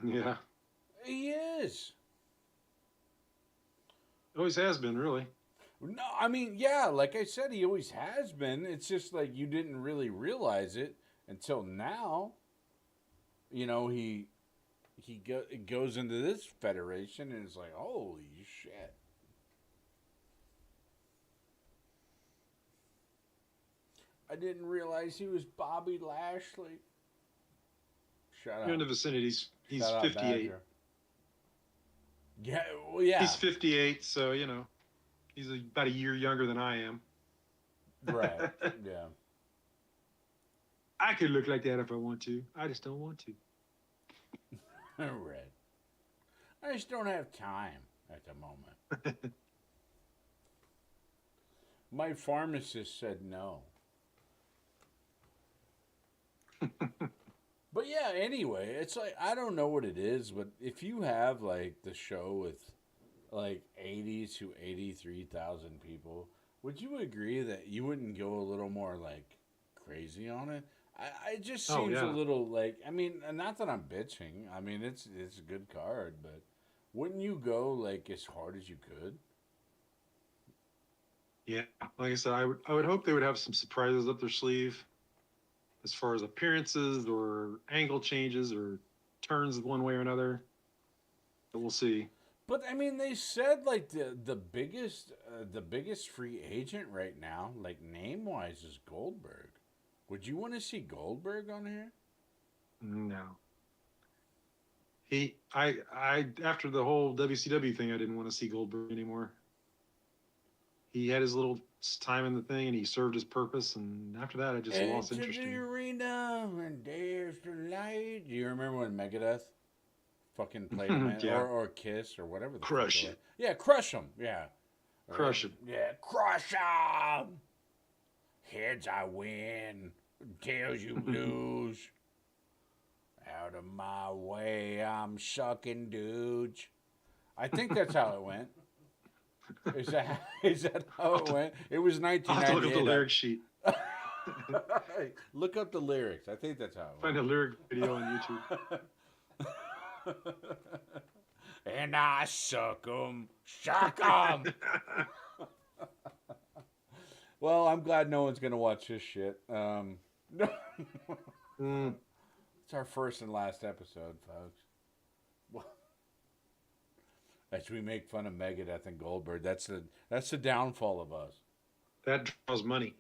Yeah. He is. Always has been, really. No, I mean, yeah, like I said, he always has been. It's just like you didn't really realize it until now. You know, he goes into this federation and it's like, holy shit. I didn't realize he was Bobby Lashley. Shut up. You're in the vicinity. He's Shout out 58. Badger. Yeah, well, yeah. He's 58, so, he's about a year younger than I am. Right, yeah. I could look like that if I want to. I just don't want to. Right. I just don't have time at the moment. My pharmacist said no. But yeah, anyway, it's like, I don't know what it is, but if you have like the show with like 80 to 83,000 people, would you agree that you wouldn't go a little more like crazy on it? It just seems a little like, I mean, not that I'm bitching. I mean, it's a good card, but wouldn't you go like as hard as you could? Yeah, like I said, I would hope they would have some surprises up their sleeve as far as appearances or angle changes or turns one way or another. But we'll see. But I mean, they said like the biggest free agent right now, like name wise, is Goldberg. Would you want to see Goldberg on here? No. After the whole WCW thing, I didn't want to see Goldberg anymore. He had his little time in the thing, and he served his purpose. And after that, I just lost Into interest the in him. arena and there's the light. Do you remember when Megadeth fucking played him in, Yeah. or Kiss or whatever the Crush fuck it. Yeah, crush him. Yeah, Crush it. Yeah, crush him. Heads I win, tails you lose. Out of my way, I'm sucking dudes. I think that's how it went. Is that how it went? It was I'll have to look up 1998. the lyric sheet. Look up the lyrics. I think that's how it Find went. a lyric video on YouTube. And I suck 'em. Suck 'em. Well, I'm glad no one's going to watch this shit. It's our first and last episode, folks. As we make fun of Megadeth and Goldberg, that's the downfall of us. That draws money.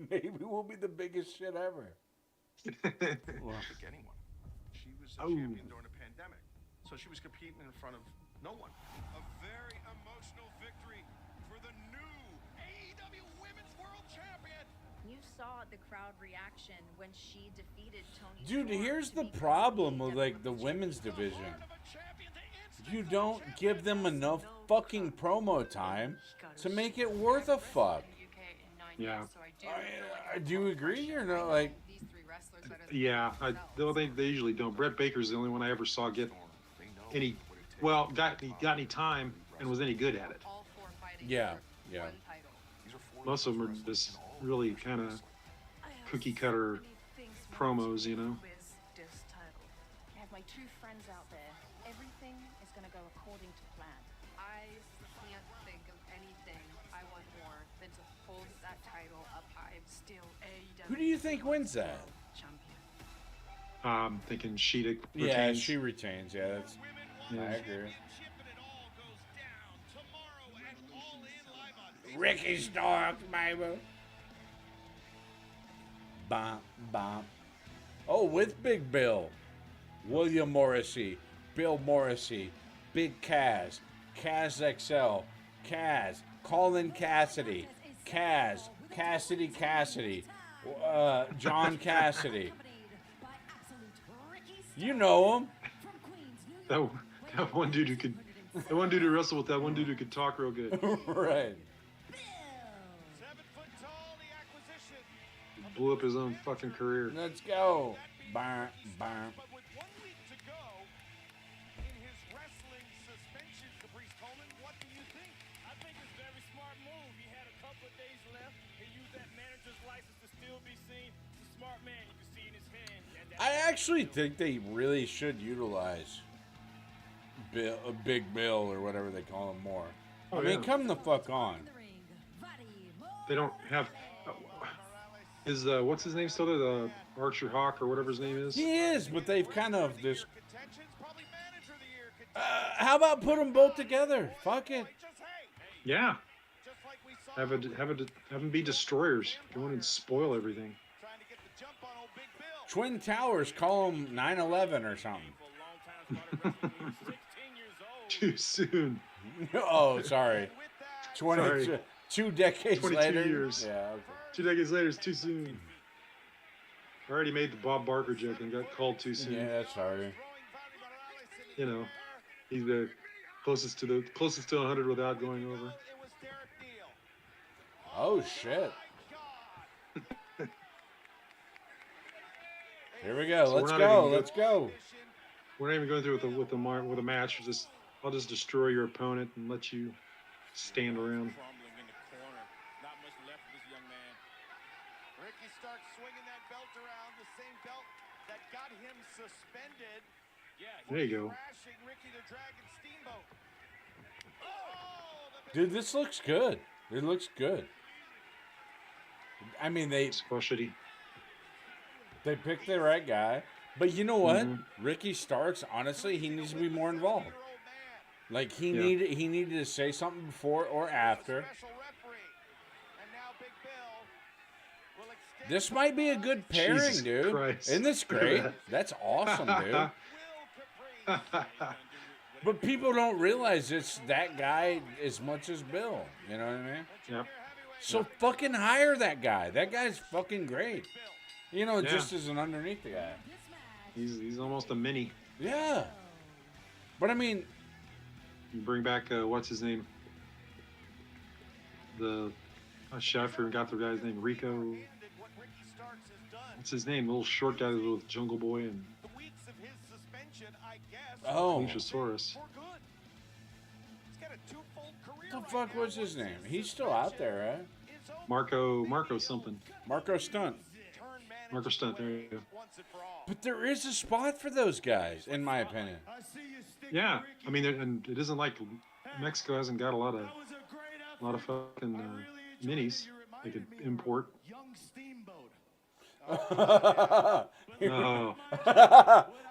Maybe we'll be the biggest shit ever. Pick anyone. She was a champion during a pandemic, so she was competing in front of no one. A very emotional victory for the new AEW Women's World Champion. You saw the crowd reaction when she defeated Tony Dude, Storm here's to the become problem with AEW like the women's division. You don't give them enough fucking promo time to make it worth a fuck. Yeah. Do you agree or no? Like, Yeah, they usually don't. Brett Baker's the only one I ever saw get any, well, got any time and was any good at it. yeah. Most of them are just really kind of cookie cutter promos, you know. I have my two friends out there. Everything is going to go according to plan. I can't think of anything I want more than to hold that title up high. Still AEW. Who do you think wins that? I'm thinking Sheeta retains. Yeah, she retains. Yeah, that's. Yeah. I agree. Ricky Starks, baby. Bump, bump. Oh, with Big Bill, William Morrissey, Bill Morrissey, Big Kaz, Kaz XL, Kaz, Colin Cassidy, Kaz, Cassidy, John Cassidy. You know him. That one dude who wrestled with that one dude who could talk real good. Right. Blew up his own fucking career. Let's go. Bam, bam. But with 1 week to go in his wrestling suspension, Caprice Coleman, what do you think? I think it's a very smart move. He had a couple of days left. He used that manager's license to still be seen. He's a smart man. You can see in his hand. I actually think they really should utilize Big Bill or whatever they call him more. Oh, I mean, yeah. come the fuck on. They don't have. Is what's his name still there? The Archer Hawk or whatever his name is. He is, but they've kind of this. How about put them both together? Fuck it. Yeah. Have them be destroyers. Go in and spoil everything. Twin Towers, call them 9/11 or something. Too soon. Oh, sorry. Sorry. 2 decades 22 later. years. Yeah. Okay. 2 decades later is too soon. I already made the Bob Barker joke and got called too soon. Yeah, sorry. You know, he's the closest to 100 without going over. Oh shit. Here we go. So Let's go. Let's go. We're not even going through with a match. I'll just destroy your opponent and let you stand around. Ricky Starks swinging that belt around, the same belt that got him suspended. There you go. Crashing Ricky the Dragon Steamboat. Dude, this looks good. It looks good. I mean, they picked the right guy. But you know what? Ricky Starks, honestly, he needs to be more involved. Like he needed to say something before or after. This might be a good pairing, Jesus dude. Christ. Isn't this great? That's awesome, dude. But people don't realize it's that guy as much as Bill. You know what I mean? Yep. So fucking hire that guy. That guy's fucking great. You know, Yeah. just as an underneath the guy. He's almost a mini. Yeah. But I mean, You bring back what's his name? The chef forgot the guy's name. Rico. What's his name? The little short guy with Jungle Boy and oh, Luchasaurus. what the fuck was his name? He's still out there, right? Marco something. Marco Stunt. Marco Stunt. There you go. But there is a spot for those guys, in my opinion. Yeah, I mean, and it isn't like Mexico hasn't got a lot of fucking minis they could import. Oh.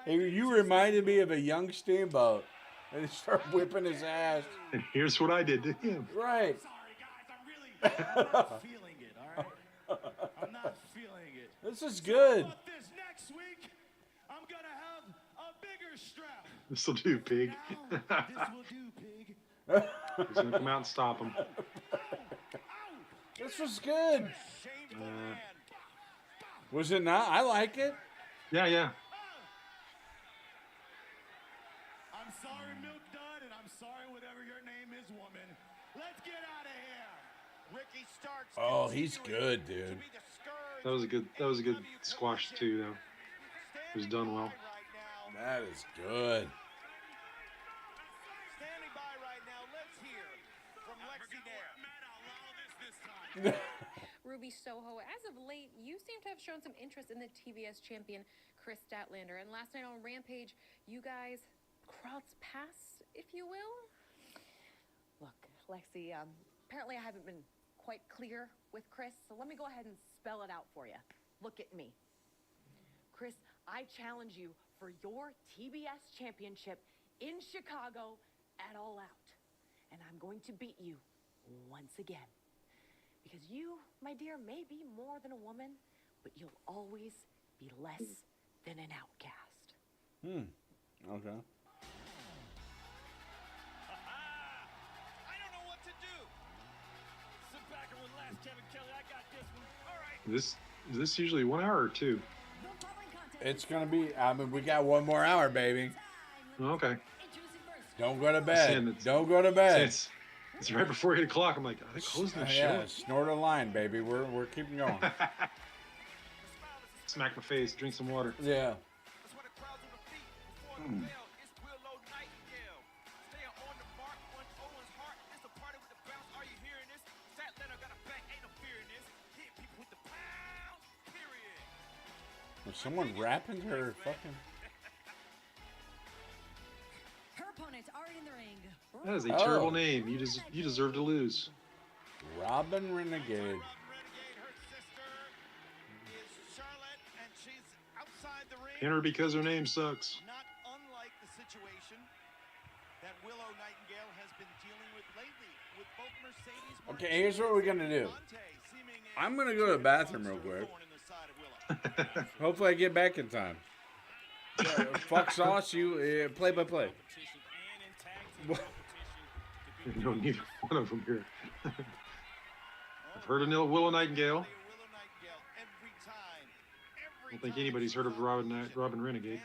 You reminded me of a young steamboat. And he started whipping his ass. And here's what I did to him. Right. I'm not feeling it, all right? I'm not feeling it. This is good. But this next week, I'm going to have a bigger strap. This'll do, pig. This will do, pig. He's gonna come out and stop him. This was good. Was it not? I like it. Yeah. I'm sorry, Milk Dud, and I'm sorry, whatever your name is, woman. Let's get out of here. Ricky Starks. Oh, he's good, dude. That was a good squash too, though. It was done well. That is good. Standing by right now. Let's hear from Lexi Dare. Ruby Soho, as of late, you seem to have shown some interest in the TBS champion, Chris Statlander. And last night on Rampage, you guys crossed paths, if you will. Look, Lexi, apparently I haven't been quite clear with Chris, so let me go ahead and spell it out for you. Look at me. Chris, I challenge you for your TBS championship in Chicago at All Out. And I'm going to beat you once again. Because you, my dear, may be more than a woman, but you'll always be less than an outcast. Okay. I don't know what to do. Sit back and relax, Kevin Kelly. I got this one. All right. Is this usually 1 hour or 2? It's gonna be. I mean, we got 1 more hour, baby. Oh, okay. Don't go to bed. Don't go to bed. It's right before 8 o'clock. I'm like, are they closing the show? Yeah, snort a line, baby. We're keeping going. Smack my face. Drink some water. Yeah. Was someone rapping her fucking? Her opponents are in the ring. That is a terrible name. You deserve to lose. Robin Renegade. Pin her because her name sucks. Not unlike the situation that Willow Nightingale has been dealing with lately with both Mercedes. Okay, here's what we're gonna do. I'm gonna go to the bathroom real quick. Hopefully I get back in time. Fuck Sauce, you play by play. No, neither one of them here. I've heard of Willow Nightingale. I don't think anybody's heard of Robin Renegade.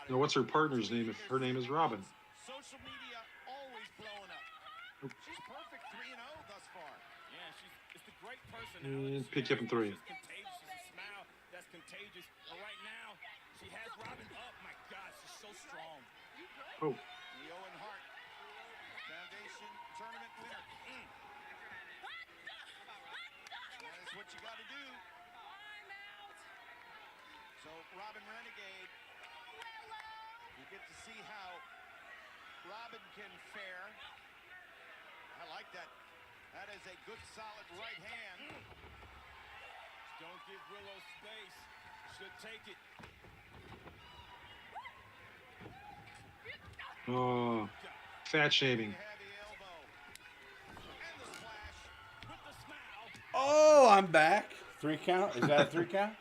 No, what's her partner's name if her name is Robin? Social media always blowing up. She's perfect 3-0 thus far. Yeah, it's the great personality. Pick you up in 3. She's contagious. She's a smile that's contagious. And right now, she has Robin up. My God, she's so strong. Oh. The Owen Hart Foundation tournament winner. That is what you got to do. So Robin Renegade, you get to see how Robin can fare. I like that. That is a good, solid right hand. Don't give Willow space. Should take it. Oh, fat shaming. Oh, I'm back. 3 count? Is that a 3 count?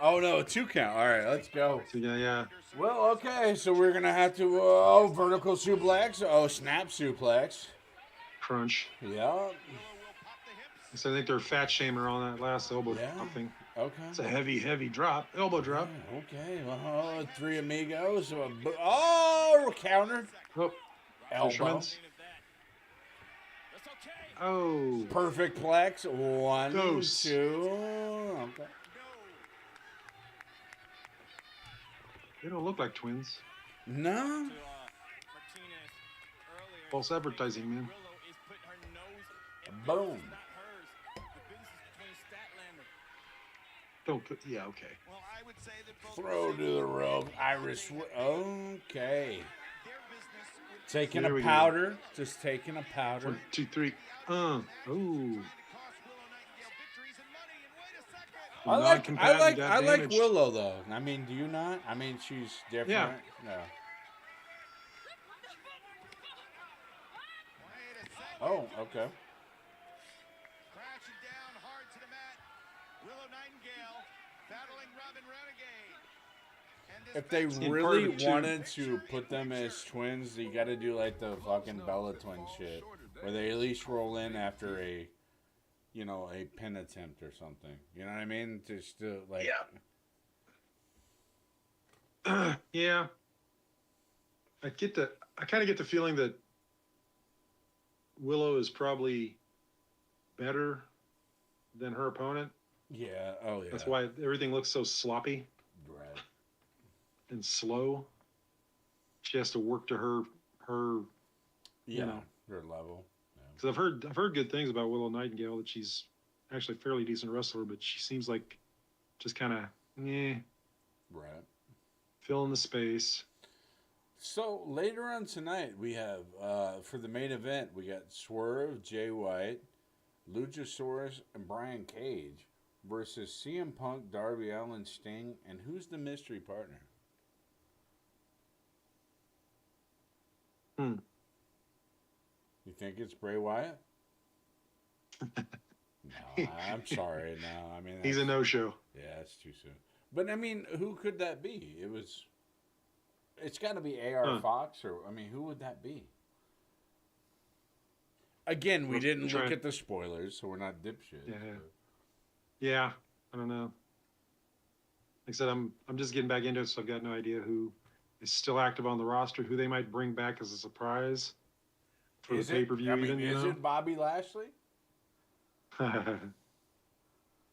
Oh, no, 2 count. All right, let's go. So, yeah. Well, okay, so we're going to have to, vertical suplex. Oh, snap suplex. Crunch. Yeah. So I think they're fat shamer on that last elbow drop thing. Okay. It's a heavy drop. Elbow drop. Okay. Well, 3 amigos. Oh, counter. Oh, elbow. Fisherman's. Oh. Perfect plex. 1, Dose. 2. Okay. They don't look like twins. No. False advertising, man. Boom. Don't. Yeah. Okay. Throw to the rope. Irish. Okay. Taking There a we go. powder. Just taking a powder. 1, 2, 3. Ooh. I like Willow though. I mean, do you not? I mean, she's different. Yeah. No. Oh, okay. Crashing down hard to the mat. Willow Nightingale battling Robin Renegade. If they In really part of 2. wanted to put them as twins, you got to do like the fucking Bella twin shit, where they at least roll in after a pin attempt or something. You know what I mean? Just like. Yeah. Yeah. I kind of get the feeling that Willow is probably better than her opponent. Yeah. Oh yeah. That's why everything looks so sloppy. Right. And slow. She has to work to her her level. Because I've heard good things about Willow Nightingale, that she's actually a fairly decent wrestler, but she seems like just kind of Right. fill in the space. So later on tonight, we have for the main event, we got Swerve, Jay White, Luchasaurus, and Brian Cage versus CM Punk, Darby Allin, Sting, and who's the mystery partner? You think it's Bray Wyatt? No, I'm sorry. No, I mean He's a no-show. Yeah, it's too soon. But I mean, who could that be? It's got to be AR Fox, or I mean, who would that be? Again, we didn't look at the spoilers, so we're not dipshits. Yeah. Yeah, I don't know. Like I said, I'm just getting back into it, so I've got no idea who is still active on the roster, who they might bring back as a surprise for the pay-per-view. Is it Bobby Lashley?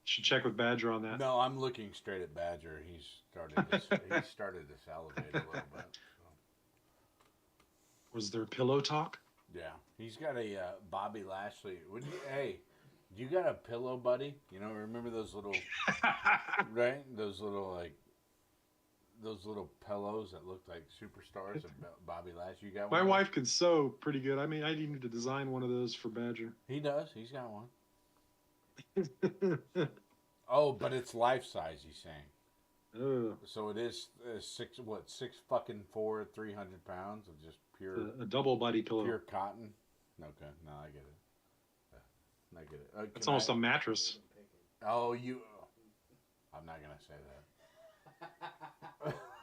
Should check with Badger on that. No, I'm looking straight at Badger. He started to salivate a little bit. So. Was there pillow talk? Yeah, he's got a Bobby Lashley. Hey, you got a pillow, buddy? You know, remember those little, right? Those little pillows that looked like superstars of Bobby Lashley. You got one? My wife could sew pretty good. I mean, I need to design one of those for Badger. He does. He's got one. Oh, but it's life size. He's saying. So it is 6'4", 300 pounds of just pure. A double body pillow. Pure cotton. Okay, no, I get it. I get it. It's almost a mattress. Oh, I'm not gonna say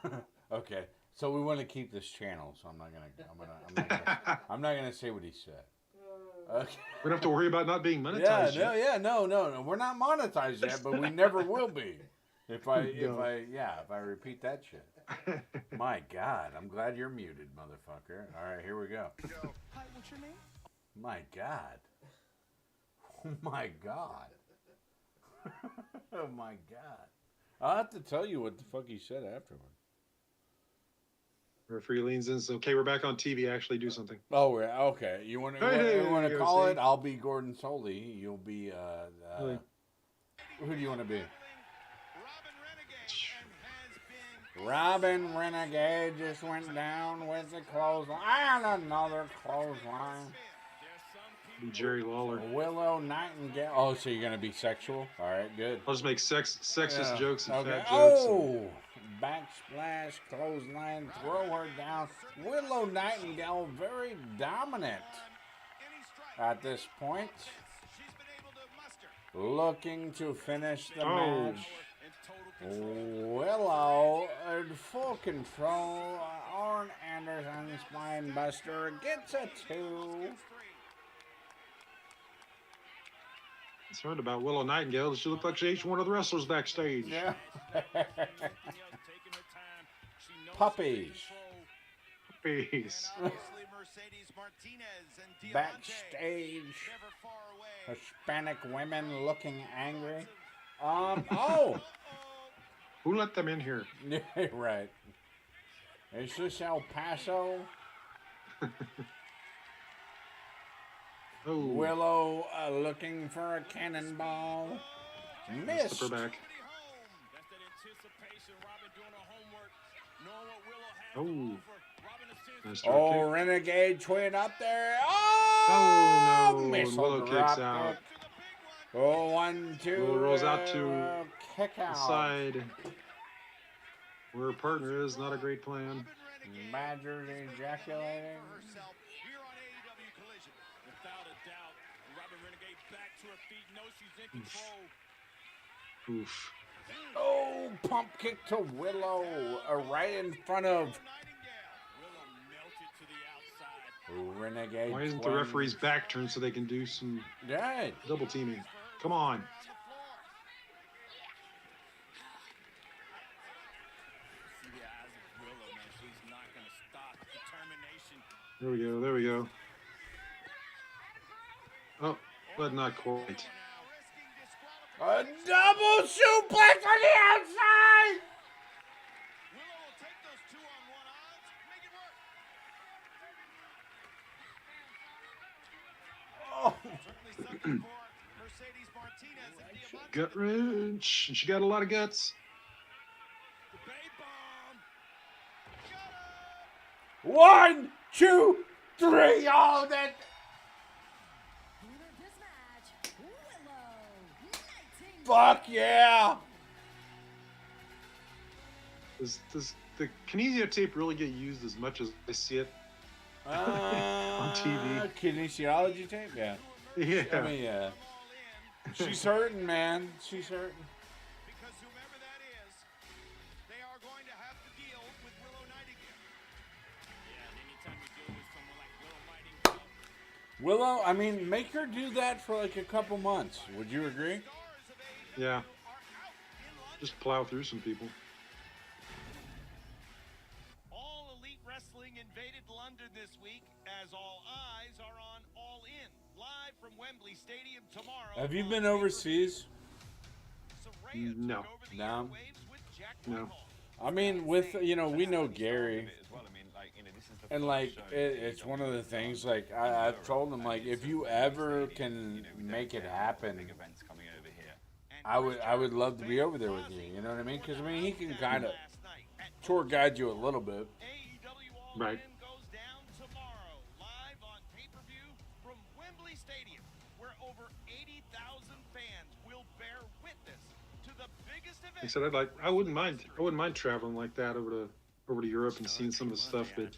that. Okay, so we want to keep this channel, so I'm not gonna say what he said. Okay. We don't have to worry about not being monetized. No. We're not monetized yet, but we never will be. If I repeat that shit. My God, I'm glad you're muted, motherfucker. All right, here we go. Hi, what's your name? My God. Oh my God. Oh my God. I'll have to tell you what the fuck he said afterward. Referee leans in. So, okay, we're back on TV. Actually, do something. Oh, okay. You want to call it? I'll be Gordon Soley. You'll be. Who do you want to be? Robin Renegade just went down with the clothesline. And another clothesline. Be Jerry Lawler. Willow Nightingale. Oh, so you're gonna be sexual? All right, good. I'll just make sexist jokes and fat jokes. Oh. Backsplash, clothesline, throw her down. Willow Nightingale very dominant at this point. Looking to finish the match. Willow in full control. Arn Anderson spine buster gets a 2. Concerned about Willow Nightingale. She looked like each one of the wrestlers backstage. Yeah. Puppies. Peace. Backstage. Hispanic women looking angry. Oh. Who let them in here? Right. Is this El Paso? Oh. Willow looking for a cannonball. Missed. Slip her back. Oh. Nice drop Oh, kick. Renegade twin up there. Oh, no. Missile Willow drop kicks out. kick. Oh, 1, 2. Willow rolls out to kick the out. side. Where her partner is, not a great plan. Badgers ejaculating. Oof. Oh, pump kick to Willow. Right in front of Renegade. Why isn't the twin. referee's back turned so they can do some Right. double teaming? Come on. There we go. There we go. Oh, but not quite. A double suplex on the outside. Oh. Gut wrench. And she got a lot of guts. 1, 2, 3. Oh, that. Fuck yeah. Does the kinesio tape really get used as much as I see it on TV? Kinesiology tape? Yeah. Yeah. I mean, yeah. She's hurting, man. She's hurting. Willow, I mean, make her do that for like a couple months. Would you agree? Yeah. Just plow through some people. All Elite Wrestling invaded London this week as all eyes are on All In, live from Wembley Stadium tomorrow. Have you been overseas? No. No. No. I mean, with, we know Gary. And, it's one of the things, I've told him, if you ever can make it happen, I would love to be over there with you. You know what I mean? Because, he can kind of tour guide you a little bit. Right. I said I wouldn't mind traveling like that over to Europe and seeing some of the stuff, but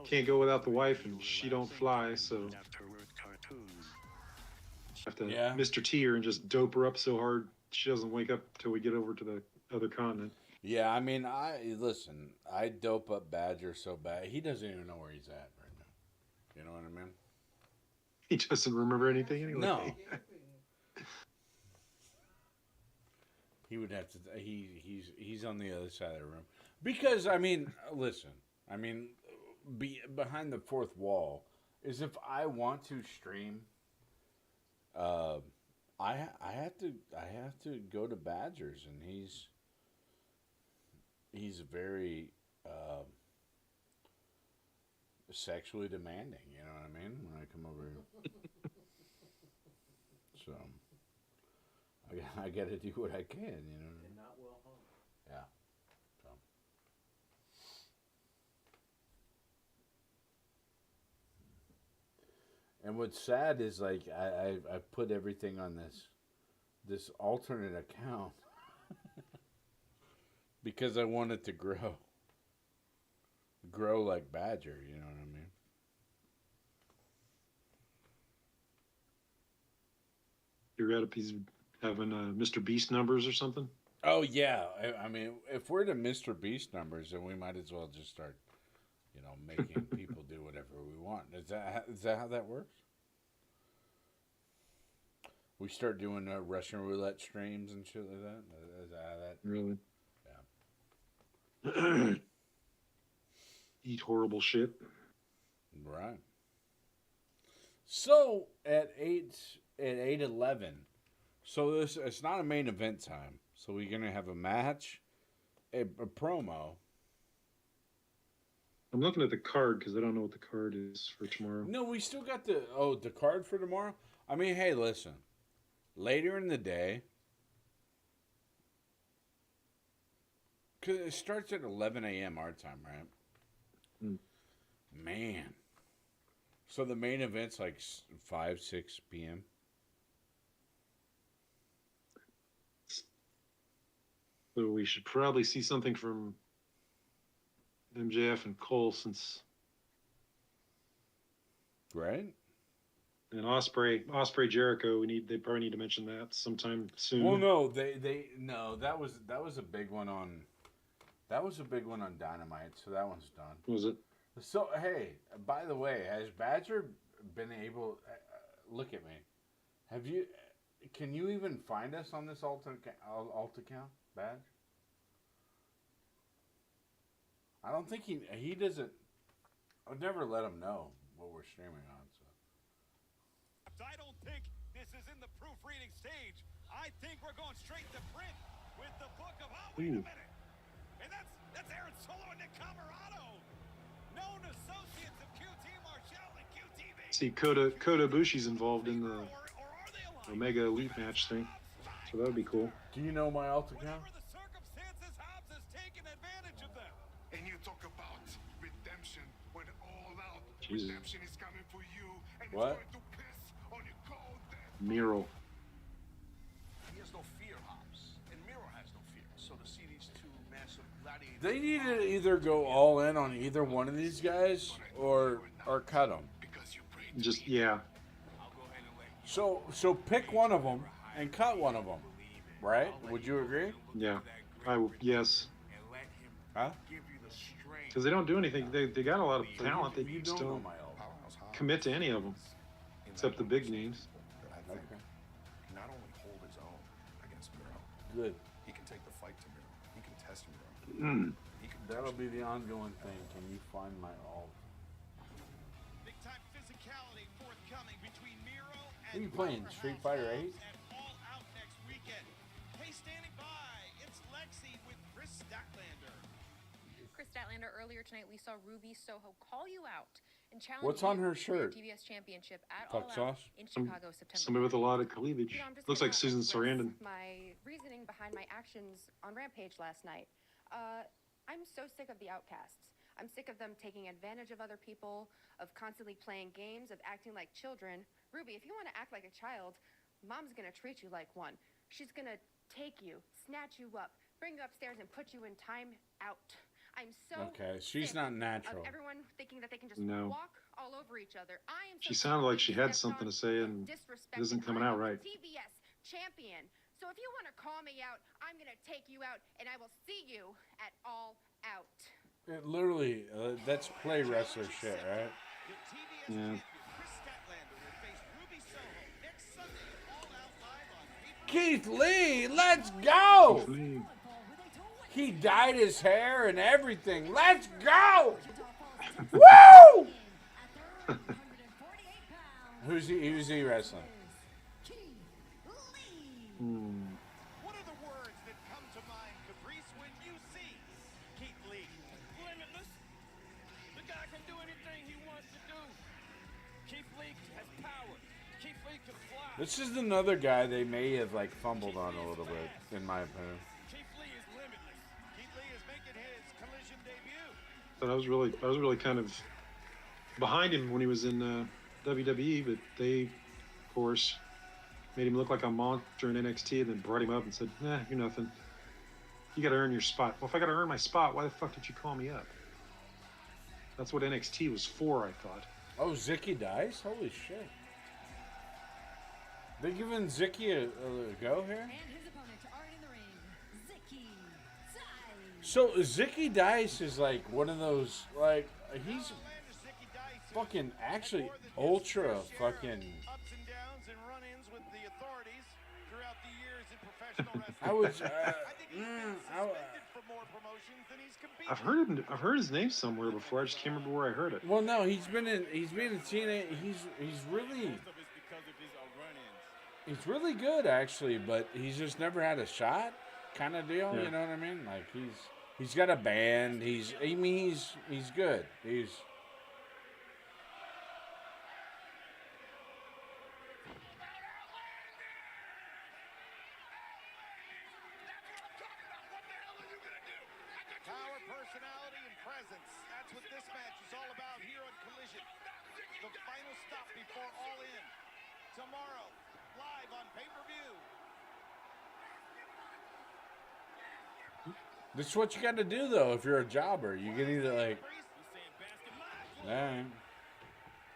can't go without the wife and she don't fly, so have to Mr. T her and just dope her up so hard she doesn't wake up till we get over to the other continent. Yeah, I dope up Badger so bad he doesn't even know where he's at right now. You know what I mean? He doesn't remember anything anyway. No. He would have to. He's on the other side of the room because listen. Behind the fourth wall is if I want to stream. I have to go to Badgers, and he's very sexually demanding. You know what I mean? When I come over here, so. I got to do what I can, you know. And not well hung. Yeah. So. And what's sad is I put everything on this alternate account because I want it to grow like Badger. You know what I mean? You're at a piece of having Mr. Beast numbers or something? Oh yeah, I mean, if we're to Mr. Beast numbers, then we might as well just start, making people do whatever we want. Is that how that works? We start doing Russian roulette streams and shit like that. Is that how that? Really? Yeah. Eat horrible shit. Right. So at 8:11, so it's not a main event time. So we're gonna have a match, a promo. I'm looking at the card because I don't know what the card is for tomorrow. No, we still got the card for tomorrow. I mean, hey, listen. Later in the day, because it starts at 11 a.m. our time, right? Mm. Man. So the main event's like 5, 6 p.m. So we should probably see something from MJF and Cole since. Right? And Osprey Jericho. They probably need to mention that sometime soon. Well, no, no, that was a big one on. That was a big one on Dynamite, so that one's done. Was it? So hey, by the way, has Badger been able? Look at me. Have you? Can you even find us on this alt account, Badge? I don't think he doesn't. I'd never let him know what we're streaming on. So I don't think this is in the proofreading stage. I think we're going straight to print with the book of. Oh, wait a minute. And that's Aaron Solo and Nick Camarado, known associates of QT Marshall and QTV. See, Kota Ibushi's involved in the Omega Elite match thing, so that would be cool. Do you know my alt account? The circumstances, Hobbs has taken advantage of them. And you talk about redemption when all out Jesus. redemption is coming for you, and What? it's going to piss on your cold dead. Miro. He has no fear, Hobbs, and Miro has no fear. So to see these two massive gladiators, They need to either go all in on either one of these guys or cut them. Just yeah. So pick one of them and cut one of them, right? Would you agree? Yeah. Yes. Huh? Because they don't do anything. They got a lot of talent. They You just don't know don't my alt. commit to any of them, except the big names. Okay. Not only hold his own against Miro, Good. he can take the fight to Miro. He can test Miro. He can That'll be the ongoing thing. Can you find my alt? Big time physicality forthcoming between Miro What and are you playing? Street Fighter 8? All Out next weekend. Hey, standing by, it's Lexi with Chris Statlander. Chris Statlander, earlier tonight we saw Ruby Soho call you out and challenge What's on you her for your shirt? TBS Championship at Fuck All Out sauce? in Chicago, September. Somebody with a lot of cleavage. You know, I'm just Looks like gonna Susan express Sarandon. My reasoning behind my actions on Rampage last night. I'm so sick of the outcasts. I'm sick of them taking advantage of other people, of constantly playing games, of acting like children. Ruby, if you want to act like a child, Mom's gonna treat you like one. She's gonna take you, snatch you up, bring you upstairs, and put you in time out. I'm so Okay, she's sick not natural. of everyone thinking that they can just No. walk all over each other. I am so She sick sounded of like she being had stepped something on to say and and disrespected. it isn't coming I'm out a right. TBS champion. So if you want to call me out, I'm gonna take you out, and I will see you at All Out. It literally, that's play wrestler shit, right? Yeah. Chris Statlander will face Ruby Soho next Sunday at All Out Live on pay-per-view. Keith Lee, let's go! He dyed his hair and everything. Let's go! Woo! Who's he wrestling? What are the words that come to mind, Caprice, when you see Keith Lee? Limitless. The guy can do anything he wants to do. Keith Lee has power. Keith Lee can fly. This is another guy they may have like fumbled on a little bit, in my opinion. Keith Lee is limitless. Keith Lee is making his Collision debut. But I was really kind of behind him when he was in WWE, but they, of course, made him look like a monster in NXT, and then brought him up and said, "Nah, you're nothing. You got to earn your spot." Well, if I got to earn my spot, why the fuck did you call me up? That's what NXT was for, I thought. Oh, Zicky dies? Holy shit! They giving Zicky a go here? And his opponent already in the ring, Zicky So Zicky Dice is like one of those, like, he's fucking actually ultra fucking. Ups and downs and run-ins with the authorities throughout the years in professional wrestling. I was. I think he's been suspended for more promotions than he's competed. I've heard his name somewhere before. I just can't remember where I heard it. Well, no, he's been in TNA. He's really good actually, but he's just never had a shot, kind of deal. Yeah. You know what I mean? Like he's got a band. He's good. He's. Power, personality, and presence. That's what this match is all about here on Collision. The final stop before All In. Tomorrow, live on pay-per-view. This is what you got to do though. If you're a jobber, you can either like. Alright.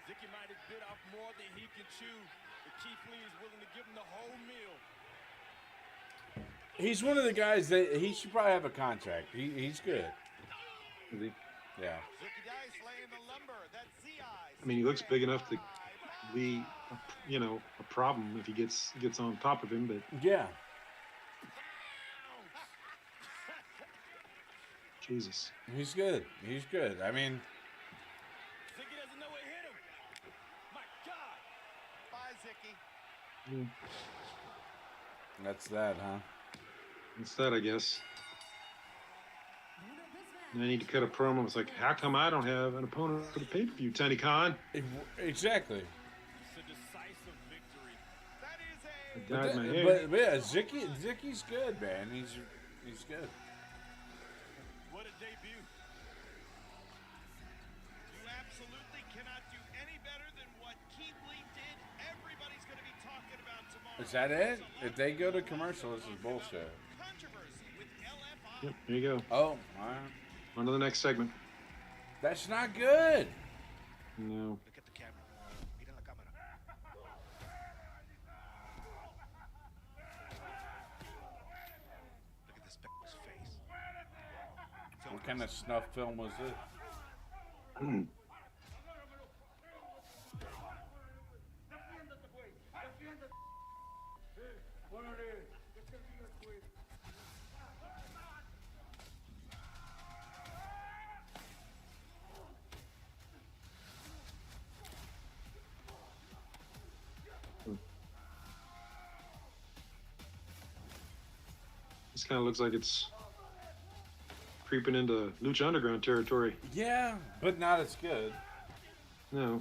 Zicky might have bit off more than he can chew, but Keith Lee is willing to give him the whole meal. He's one of the guys that he should probably have a contract. He's good. Is he? Yeah. Zicky Dice laying the lumber. That's Z-Eyes. I mean, he looks big enough to be, a problem if he gets on top of him. But Yeah. Jesus, He's good. He's good. I mean, Zicky doesn't know what hit him. My God. Bye, Zicky. that's that, huh? instead, I guess. And I need to cut a promo. It's like, how come I don't have an opponent for the pay-per-view, Tony Khan? Exactly. It's a decisive victory. That is a... I dyed my hair. But yeah, Zicky's good, man. He's good. What a debut. You absolutely cannot do any better than what Keith Lee did. Everybody's going to be talking about tomorrow. Is that it? If they go to commercial, this is bullshit. Controversy with LFI. Yep, there you go. Oh, all right. On to the next segment. That's not good. No. Look at the camera. Mira la cámara. Look at this face. What kind of snuff film was this? This kind of looks like it's creeping into Lucha Underground territory. Yeah, but not as good. No.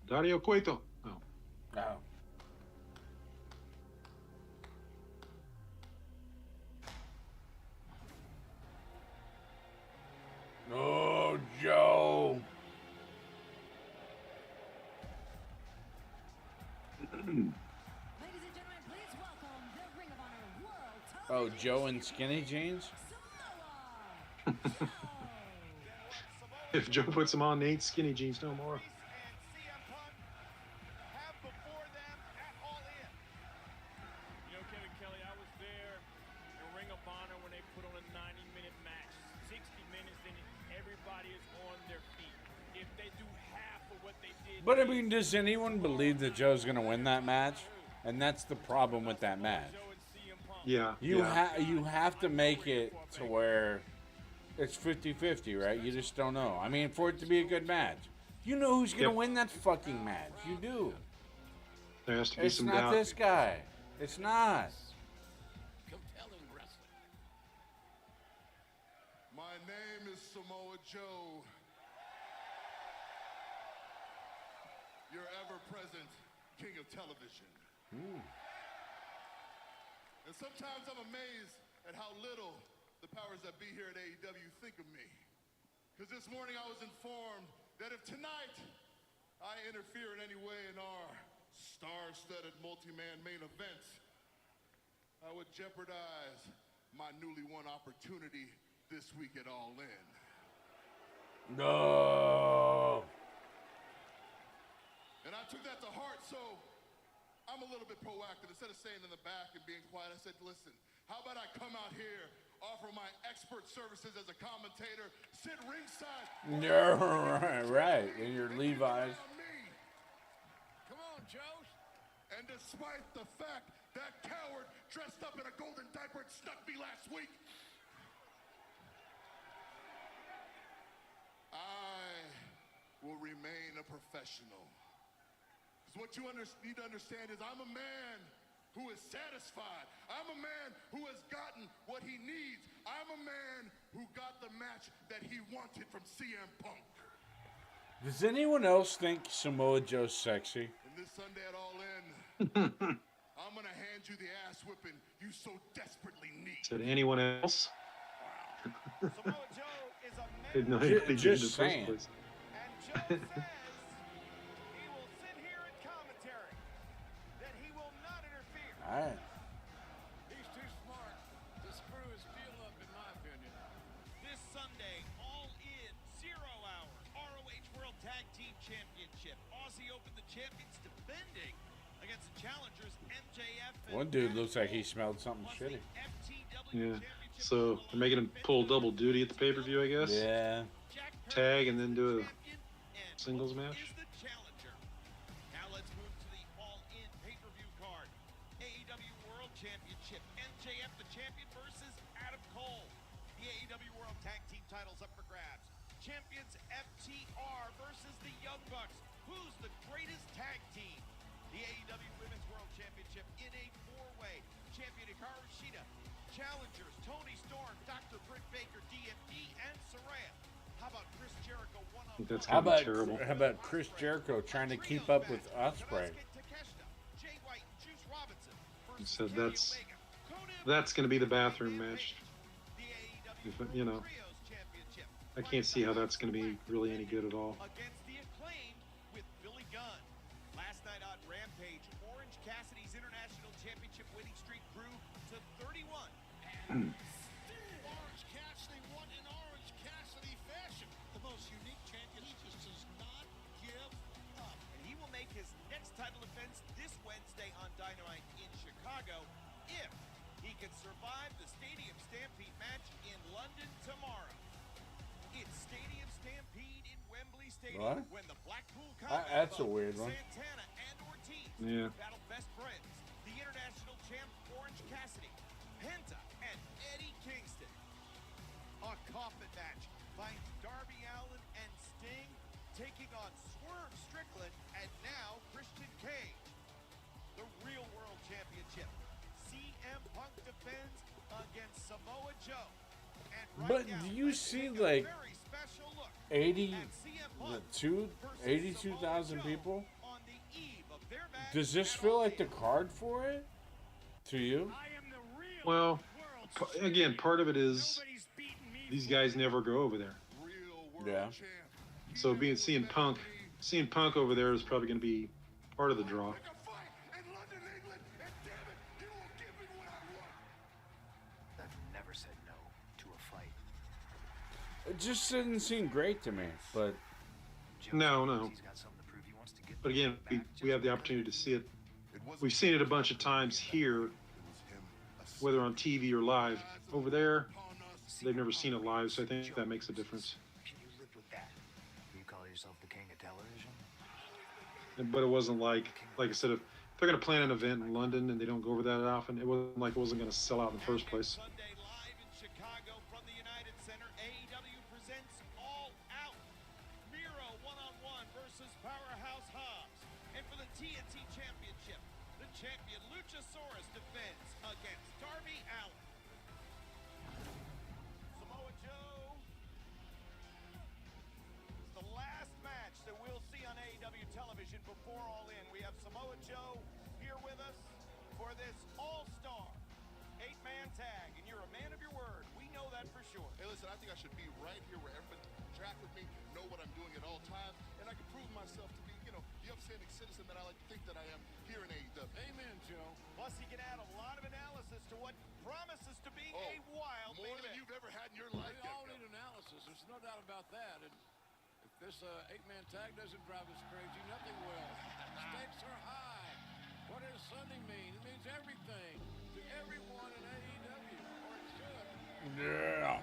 Dario Cueto. Oh. No. Oh, Joe. Ladies and gentlemen, please welcome the Ring of Honor World Oh, Joe in skinny jeans? Samoa If Joe puts them on, they ain't skinny jeans no more. And CM Punk have before them at All In. You know, Kevin Kelly, I was there in Ring of Honor when they put on a 90-minute match. 60 minutes and everybody is on their feet. If they do half of what they did... But I mean, does anyone believe that Joe's going to win that match? And that's the problem with that match. Joe and CM Punk. Yeah. You yeah. you have to make it to where it's 50-50, right? You just don't know. I mean, for it to be a good match. You know who's going to Yep. win that fucking match. You do. There has to be It's some not doubt. this guy. It's not. Compelling wrestling. My name is Samoa Joe. Your ever-present king of television. And sometimes I'm amazed at how little the powers that be here at AEW think of me. Because this morning I was informed that if tonight I interfere in any way in our star-studded multi-man main event, I would jeopardize my newly won opportunity this week at All In. No. took that to heart, so I'm a little bit proactive. Instead of staying in the back and being quiet, I said, listen, how about I come out here, offer my expert services as a commentator, sit ringside. Right, in your Levi's. Come on, Joe. And despite the fact that coward dressed up in a golden diaper and snuck me last week, I will remain a professional. Because what you need to understand is I'm a man who is satisfied. I'm a man who has gotten what he needs. I'm a man who got the match that he wanted from CM Punk. Does anyone else think Samoa Joe's sexy? And this Sunday at All In, I'm going to hand you the ass whipping you so desperately need. Said anyone else? Samoa Joe is a man. Didn't know anybody did in the Just first saying. place. And Joe says he will sit here in commentary, that he will not interfere. All right. He's too smart to screw his deal up, in my opinion. This Sunday, All In, 0 Hour, ROH World Tag Team Championship. Aussie Open, the champions defending against the challengers, MJF. One dude looks like he smelled something shitty. Yeah. So they're making him pull double duty at the pay-per-view, I guess. Yeah. Tag and then do a singles match. Now let's move to the All-In pay-per-view card. AEW World Championship. MJF the champion versus Adam Cole. The AEW World Tag Team titles up for grabs. Champions FTR versus the Young Bucks. Who's the greatest tag team? The AEW Women's World Championship in a four-way. Champion Hikaru Shida. Challengers Tony Storm, Dr. Britt Baker, DMD, and Saraya. How about Chris Jericho one-on-one? That's How kind of about terrible. how about Chris Jericho trying to keep up with Ospreay? Jay White and Juice Robinson He versus said Kenny that's Omega. going to be the bathroom match. The AEW If, you know, Trios Championship I can't see how that's going to be really any good at all. against the Acclaimed with Billy Gunn. Last night on Rampage, Orange Cassidy's International Championship winning streak grew to 31. Orange Cassidy won in Orange Cassidy fashion. The most unique champion. He just does not give up. And he will make his next title defense this Wednesday on Dynamite in Chicago if he can survive the Stadium Stampede match in London tomorrow. It's Stadium Stampede in Wembley Stadium What? when the Blackpool That's a weird one. Santana and Ortiz Yeah. battle best friends. The international champ Orange Cassidy, Penta, and Eddie Kingston. A coffin match finds Darby Allin and Sting taking on Swerve Strickland and now Christian Cage. The Real World Championship. CM Punk defends against Samoa Joe. And right But now, do you let's see, take a like, very special look 82,000 people? on the eve of their match Does this at feel All like the In. card for it? To you? Well, again, part of it is these guys never go over there. Yeah. So seeing Punk over there is probably going to be part of the draw. Pick a fight in London, England, and damn it, you will give me what I want. I've never said no to a fight. It just didn't seem great to me, but No. He's got something to prove he wants to get But again, we have the opportunity to see it. We've seen it a bunch of times here, whether on TV or live. Over there, they've never seen it live, so I think that makes a difference. Can you live with that? You call yourself the king of television? But it wasn't like I said, if they're going to plan an event in London and they don't go over that often, it wasn't like it wasn't going to sell out in the first place. Sunday live in Chicago from the United Center, AEW presents All Out. Miro one-on-one versus Powerhouse Hobbs. And for the TNT Championship, the champion Luchasaurus defends against Darby Allin. Samoa Joe. It's the last match that we'll see on AEW television before All In. We have Samoa Joe here with us for this All-Star 8-man tag, and you're a man of your word. We know that for sure. Hey, listen, I think I should be right here where everybody can track with me, know what I'm doing at all times, and I can prove myself to be, the upstanding citizen that I like to think that I am here in AEW. Amen, Joe. Plus, he can add a lot of analysis to what promises to be a wild More main than event. you've ever had in your life. We all need analysis. There's no doubt about that. And if This 8-man tag doesn't drive us crazy. Nothing will. Stakes are high. What does Sunday mean? It means everything to everyone in AEW, or it should. Yeah.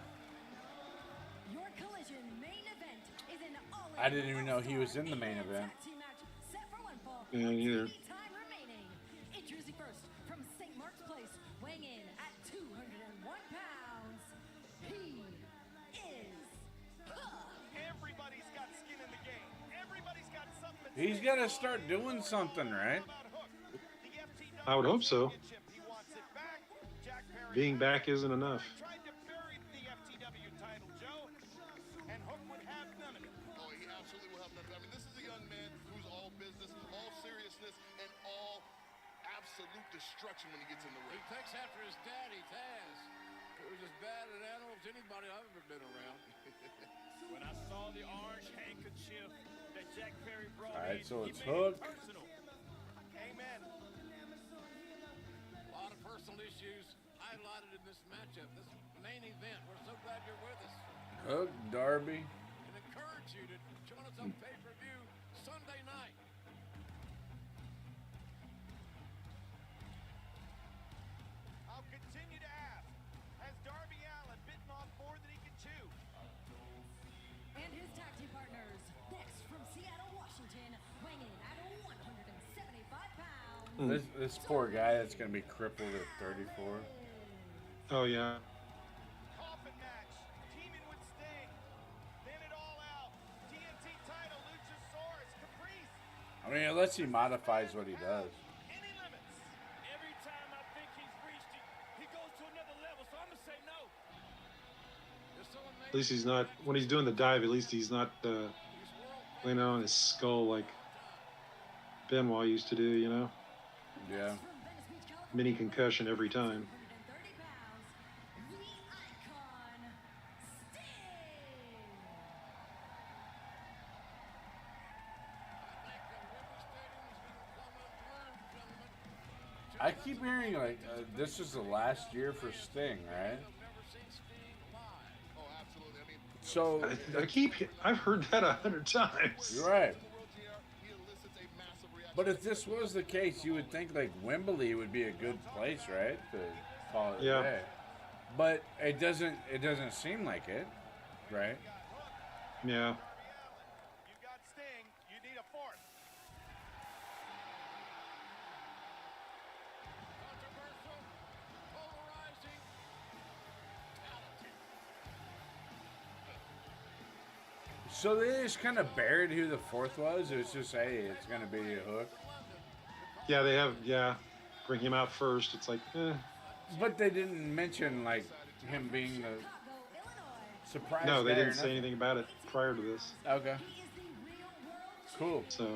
Your Collision main event is an all-in I didn't even know he was in the main event. tag team match set for one fall. Yeah, neither. Time remaining. Introducing first from St. Mark's Place, weighing in at 201 pounds. He is Everybody's got skin in the game. Everybody's got something. He's got to start doing something, right? I would hope so. Being back isn't enough. Tried to bury the FTW title, Joe, and Hook would have none of it. Oh, he absolutely will have none of it. I mean, this is a young man who's all business, all seriousness, and all absolute destruction when he gets in the He ring. takes after his daddy, Taz. It was as bad an animal as anybody I've ever been around. When I saw the orange handkerchief that Jack Perry brought All right, in, so he it's made Hook. it personal. Amen. A lot of personal issues highlighted in this matchup. This main event. We're so glad you're with us. Hook, Darby. And encourage you to join us on pay-per-view Sunday night. I'll continue to ask, has Darby Allin bitten off more than he can chew? and his tag team partners. Next from Seattle, Washington, weighing in at 175 pounds. This poor guy that's going to be crippled at 34. Oh yeah. Coffin match, teaming with Sting. Then it all out. TNT title, Luchasaurus, Caprice. I mean, unless he modifies what he does. Any limits? Every time I think he's reached it, he goes to another level, so I'm going to say no. At least he's not, when he's doing the dive, at least he's not laying out on his skull like Benoit used to do, you know? Yeah. Mini concussion every time. I keep hearing like this is the last year for Sting, right? Oh, absolutely. I mean, I've heard that 100 times. You're right. But if this was the case, you would think like Wembley would be a good place, right? To call it a Yeah. day. But it doesn't seem like it, right? Yeah. You got Sting, you need a fourth. Controversial, polarizing, talented. So they just kind of buried who the fourth was. It was just, hey, it's gonna be a Hook. Yeah, they have, bring him out first. It's like, But they didn't mention like him being the surprise. no, they guy or didn't say nothing. anything about it prior to this. Okay. Cool. So,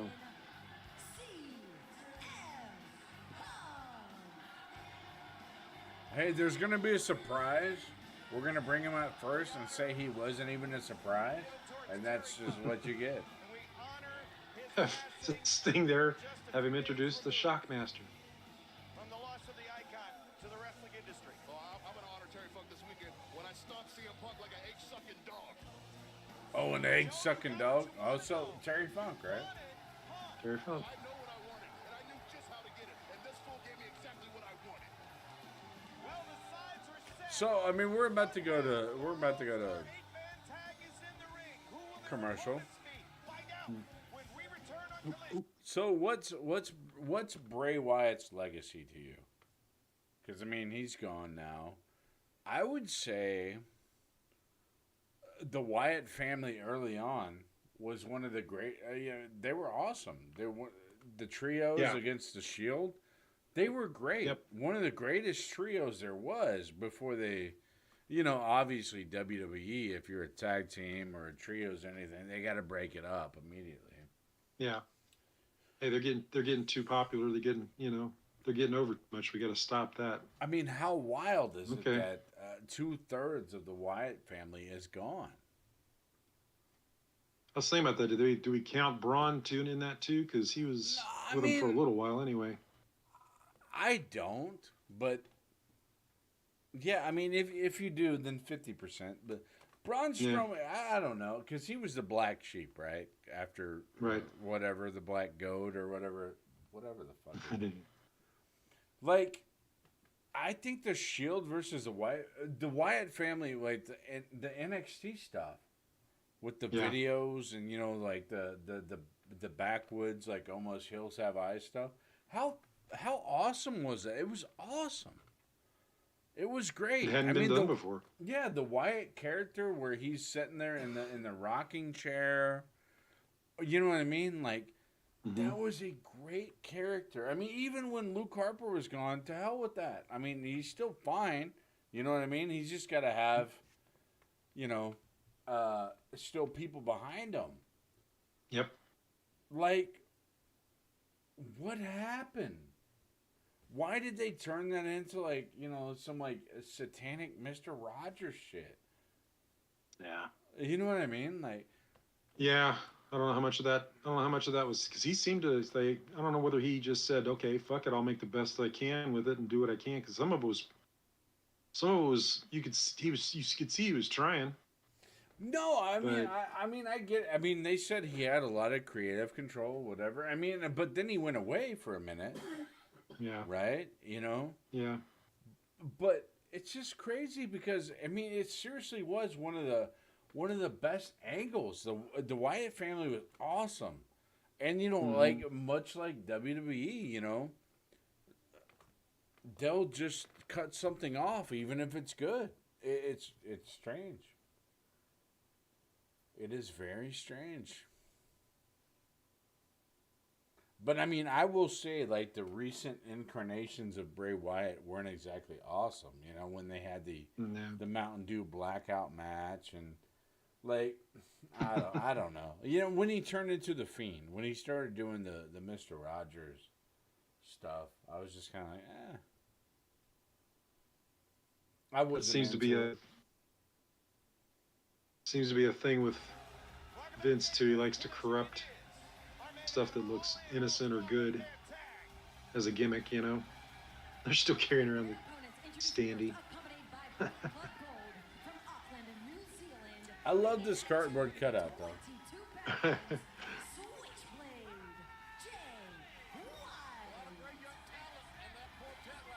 Hey, there's gonna be a surprise. We're gonna bring him out first and say he wasn't even a surprise, and that's just what you get. Sting there, have him introduce the Shockmaster. From the loss of the icon to the wrestling industry. Oh, I'm going to honor Terry Funk this weekend when I stomp CM Punk like an egg-sucking dog. Oh, an egg-sucking dog. Oh, so Terry Funk, right? Terry Funk. I know what I wanted, and I knew just how to get it, and this fool gave me exactly what I wanted. Well, the sides are set. So I mean, we're about to go to Eight-man tag is in the ring. Who will commercial. find out when we return on Collision. So what's Bray Wyatt's legacy to you? Because I mean, he's gone now. I would say the Wyatt family early on was one of the great. They were awesome. They were the trios against the Shield. They were great. Yep. One of the greatest trios there was before they, obviously WWE. If you're a tag team or a trios or anything, they got to break it up immediately. Yeah. Hey, they're getting too popular. They're getting over too much. We got to stop that. I mean, how wild is it Okay. that 2/3 of the Wyatt family is gone? I was thinking about that. Do we count Braun in that too? Because he was with him for a little while anyway. I don't, but yeah, I mean, if you do, then 50%. But Braun Yeah. Strowman, I don't know, because he was the black sheep, right? After Right. whatever, the black goat or whatever the fuck. I didn't. Like, I think the Shield versus the Wyatt family, like the NXT stuff with the Yeah. videos and like the backwoods, like almost Hills Have Eyes stuff. How awesome was that? It was awesome. It was great. It hadn't been done before. Yeah, the Wyatt character where he's sitting there in the rocking chair. You know what I mean? Like, that was a great character. I mean, even when Luke Harper was gone, to hell with that. I mean, he's still fine. You know what I mean? He's just got to have, still people behind him. Yep. Like, what happened? Why did they turn that into, like, some, like, satanic Mr. Rogers shit? Yeah. You know what I mean? Like, yeah. I don't know how much of that was because he seemed to say, I don't know whether he just said, okay, fuck it, I'll make the best I can with it and do what I can. Because some of it was, you could see he was trying. No, I get. I mean, they said he had a lot of creative control, whatever. I mean, but then he went away for a minute. Yeah. Right. Yeah. But it's just crazy because I mean, it seriously was one of the best angles. The Wyatt family was awesome, and like much like WWE, they'll just cut something off even if it's good. It's strange. It is very strange. But I mean, I will say, like, the recent incarnations of Bray Wyatt weren't exactly awesome. When they had the Mountain Dew blackout match and, like, I don't know. When he turned into the Fiend, when he started doing the Mr. Rogers stuff, I was just kind of like, eh. I wasn't. It seems to be a thing with Vince too. He likes to corrupt stuff that looks innocent or good as a gimmick. They're still carrying around the standee. I love this cardboard cutout though.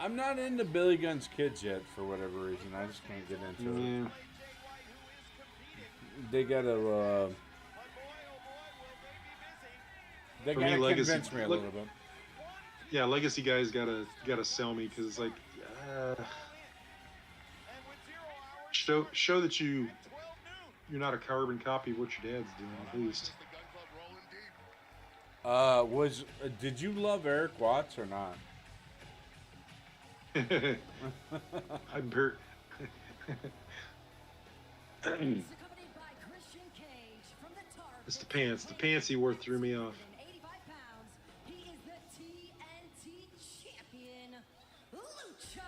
I'm not into Billy Gunn's kids yet for whatever reason. I just can't get into it. They gotta convince me a little bit. Yeah, legacy guys gotta sell me because it's like show that you're not a carbon copy of what your dad's doing at least. Did you love Eric Watts or not? I'm hurt. It's the pants. The pants he wore threw me off. He is the TNT champion, Luchasaurus.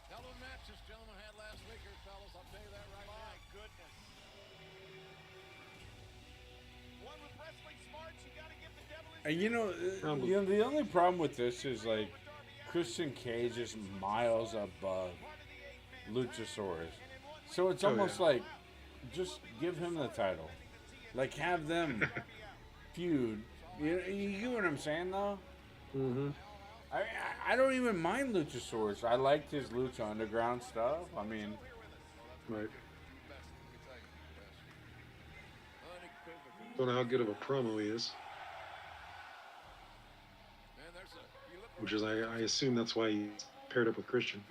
Hell of a match this gentleman had last week here, fellas. I'll tell you that right now. My goodness. One with wrestling smarts, you gotta give the devil his And the only problem with this is like Christian Cage is miles above Luchasaurus. So it's almost like, just give him the title. Like, have them feud. You get what I'm saying, though? Mm-hmm. I don't even mind Luchasaurus. I liked his Lucha Underground stuff. I mean... Right. Don't know how good of a promo he is. Which is, I assume that's why he's paired up with Christian.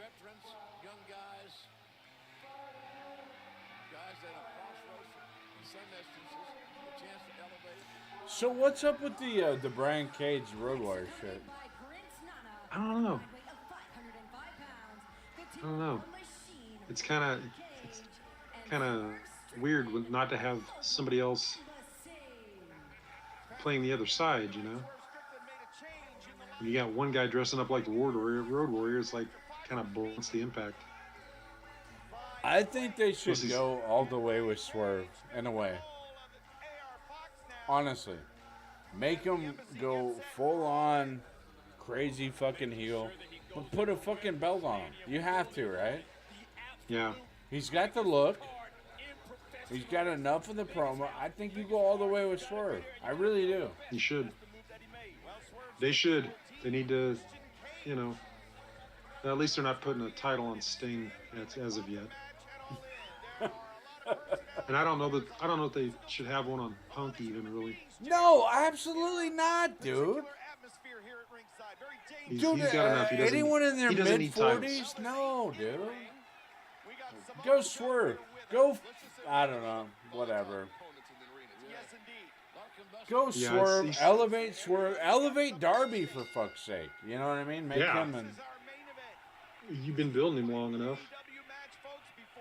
So what's up with the Brian Cage Road Warrior shit? I don't know. It's kind of weird not to have somebody else playing the other side, When you got one guy dressing up like the Road Warrior, it's like kind of blunts the impact. I think they should go all the way with Swerve, in a way. Honestly. Make him go full on crazy fucking heel. But put a fucking belt on him. You have to, right? Yeah. He's got the look. He's got enough of the promo. I think you go all the way with Swerve. I really do. He should. They should. They need to, you know. At least they're not putting a title on Sting as of yet. And I don't know that they should have one on Punk even really. No, absolutely not, dude. He's Dude, got enough. He doesn't. anyone in their he doesn't mid need titles. 40s? No, dude. Go Swerve. Go. I don't know. Whatever. Go Yeah, Swerve. he's- Elevate Swerve. Elevate Darby for fuck's sake. You know what I mean? Make Yeah. him and. You've been building him long enough.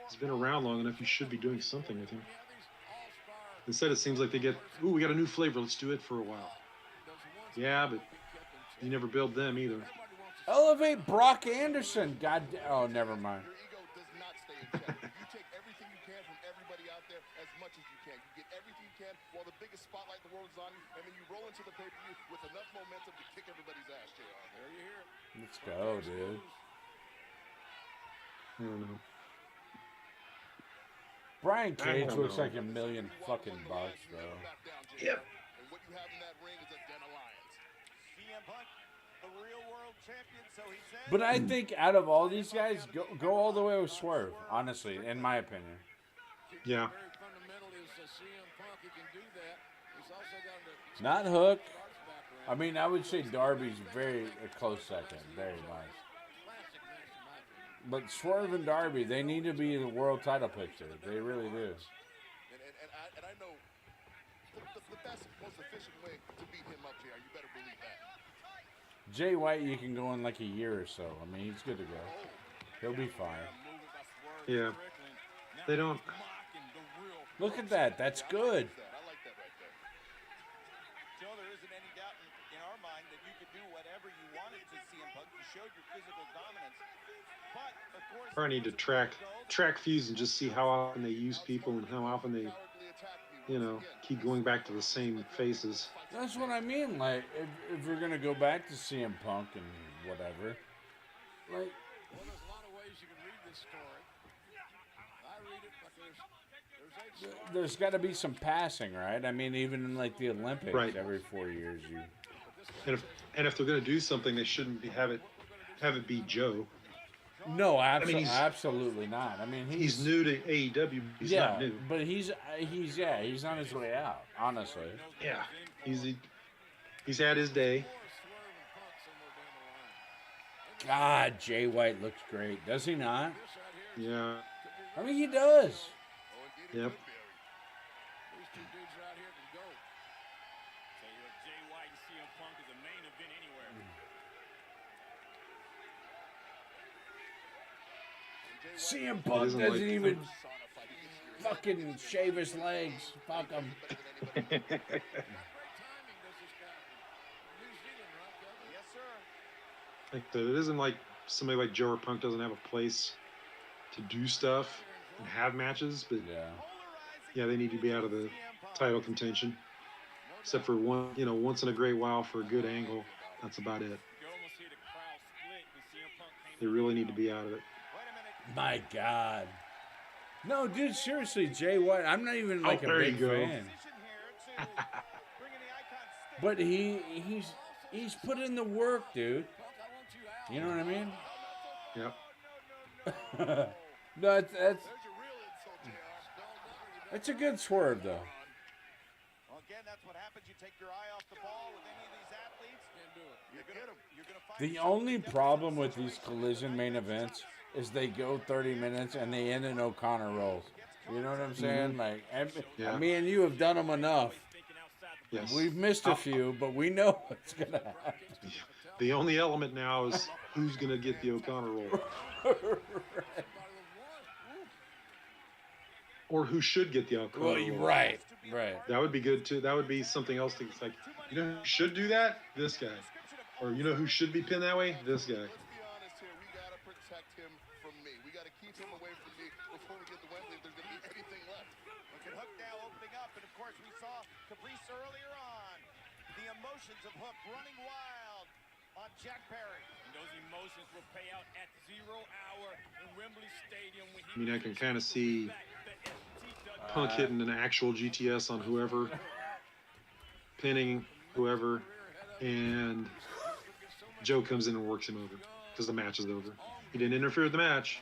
He's been around long enough. You should be doing something with him. Instead, it seems like they get, ooh, we got a new flavor. Let's do it for a while. Yeah, but you never build them either. Elevate Brock Anderson. God. Oh, never mind. While the biggest spotlight in the world is on you, and then you roll into the pay-per-view with enough momentum to kick everybody's ass, JR. There you hear it. Let's go, dude. I don't know. Brian I Cage don't looks know. like $1 million fucking bucks, bro. Yep. And what you have in that ring is a den of lions. CM Punk, the real world champion, so he said. But I think out of all these guys, go all the way with Swerve, honestly, in my opinion. Yeah. Not Hook. I mean, I would say Darby's a close second, very much. But Swerve and Darby, they need to be in the world title picture. They really do. And I know the best, most efficient way to beat him up, JR. You better believe that. Jay White, you can go in like a year or so. I mean, he's good to go. He'll be fine. Yeah. They don't. Look at that. That's good. Joe, there isn't any doubt in our mind that you could do whatever you wanted to CM Punk. You showed your physical dominance. But, of course, Probably need to track Fuse and just see how often they use people and how often they, keep going back to the same faces. That's what I mean. Like, if we're gonna go back to CM Punk and whatever, like, Well, there's a lot of ways you can read this story. I read it, but there's 8 there's got to be some passing, right? I mean, even in like the Olympics, Right. every 4 years, you. And if they're gonna do something, they shouldn't have it be Joe. No, he's- absolutely not. I mean, He's new to AEW. He's yeah, not new. but he's on his way out. Honestly. Yeah. He's had his day. God, Jay White looks great, does he not? Yeah. I mean, he does. Yep. These two dudes right here can go. So Jay White and CM Punk is a main event anywhere. CM Punk isn't doesn't like- even fucking shave his legs. Fuck him. Great timing does this guy. New Zealand, right, Kevin? yes, sir. Like it isn't like somebody like Joe or Punk doesn't have a place to do stuff and have matches, but yeah, they need to be out of the title contention. Except for once in a great while for a good angle. That's about it. They really need to be out of it. My God. No, dude, seriously, Jay White. I'm not even like a there big you go. fan. But he's put in the work, dude. You know what I mean? Yep. No, that's a good swerve, though. Well, again, that's what happens. You take your eye off the ball with any of these athletes. Can't do it. You're gonna find The only problem with these collision main events is they go 30 minutes and they end in O'Connor rolls. You know what I'm saying? Like, Yeah. me and you have done them enough. Yes. We've missed a few, but we know what's gonna happen. The only element now is who's gonna get the O'Connor roll. Or who should get the O'Connor Well, roll. right. That would be good too. That would be something else to, it's like, you know who should do that? This guy. Or you know who should be pinned that way? This guy. Let's be honest here. We gotta protect him from me. We gotta keep him away from me before we get to Wembley. If there's gonna be anything left. Look at Hook now opening up, and of course we saw Caprice earlier on. The emotions of Hook running wild. on Jack Perry. And those emotions will pay out at 0 hour in Wembley Stadium when I mean, I can kind of see Punk hitting an actual GTS on whoever, pinning whoever, and Joe comes in and works him over because the match is over. He didn't interfere with the match.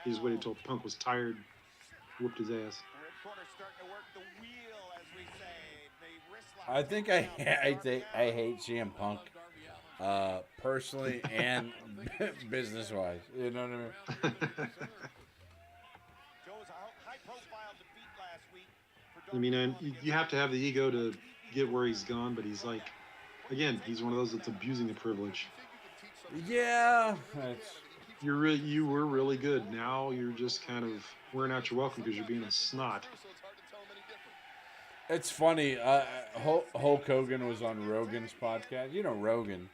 He just waited until Punk was tired, whooped his ass. I think I hate CM Punk, personally and business wise. You know what I mean? I mean, and you have to have the ego to get where he's gone, but he's like, again, he's one of those that's abusing the privilege. Yeah, you were really good. Now you're just kind of wearing out your welcome because you're being a snot. It's funny. Hulk Hogan was on Rogan's podcast. You know Rogan,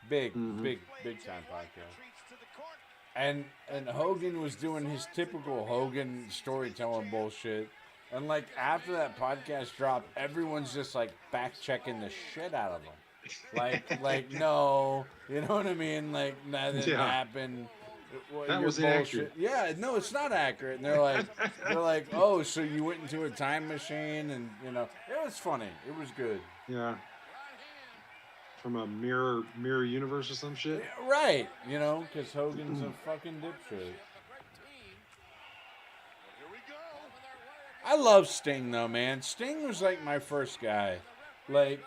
big time podcast. And Hogan was doing his typical Hogan storytelling bullshit. And like after that podcast dropped, everyone's just like fact checking the shit out of him. Like no, you know what I mean? Like that didn't happen. That was inaccurate. Yeah, no, it's not accurate. And they're like, oh, so you went into a time machine, and you know, it was funny. It was good. Yeah. From a mirror universe or some shit. Yeah, right. You know, because Hogan's a fucking dipshit. I love Sting though, man. Sting was like my first guy. Like,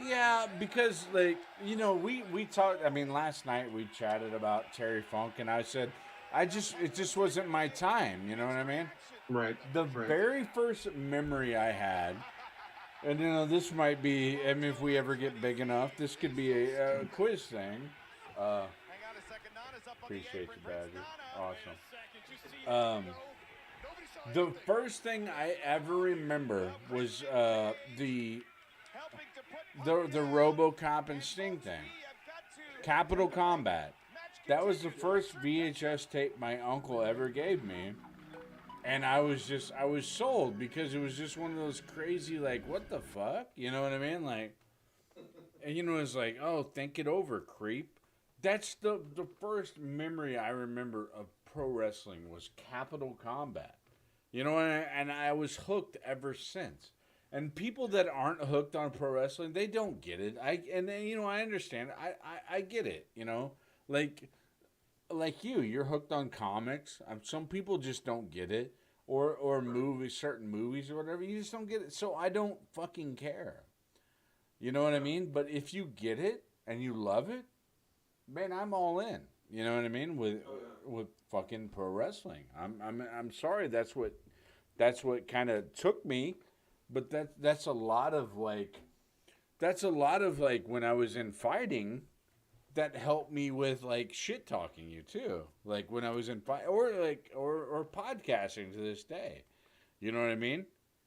yeah, because like, you know, we talked. I mean, last night we chatted about Terry Funk, and I said, it just wasn't my time. You know what I mean? Right. The very first memory I had, and you know, this might be. I mean, if we ever get big enough, this could be a quiz thing. Appreciate you, Badger. Awesome. The first thing I ever remember was the RoboCop and Sting thing. Capital Combat. That was the first VHS tape my uncle ever gave me. And I was sold because it was just one of those crazy, like, what the fuck? You know what I mean? Like, and you know, it's like, oh, think it over, creep. That's the first memory I remember of pro wrestling was Capital Combat. You know, and I was hooked ever since. And people that aren't hooked on pro wrestling, they don't get it. I understand. I get it. You know, like you're hooked on comics. Some people just don't get it, or movies, certain movies or whatever. You just don't get it. So I don't fucking care. You know what I mean? But if you get it and you love it, man, I'm all in. You know what I mean? With fucking pro wrestling. I'm sorry. That's what kind of took me. But that's a lot of like when I was in fighting, that helped me with like shit talking you too. Like when I was in fight or podcasting to this day. You know what I mean?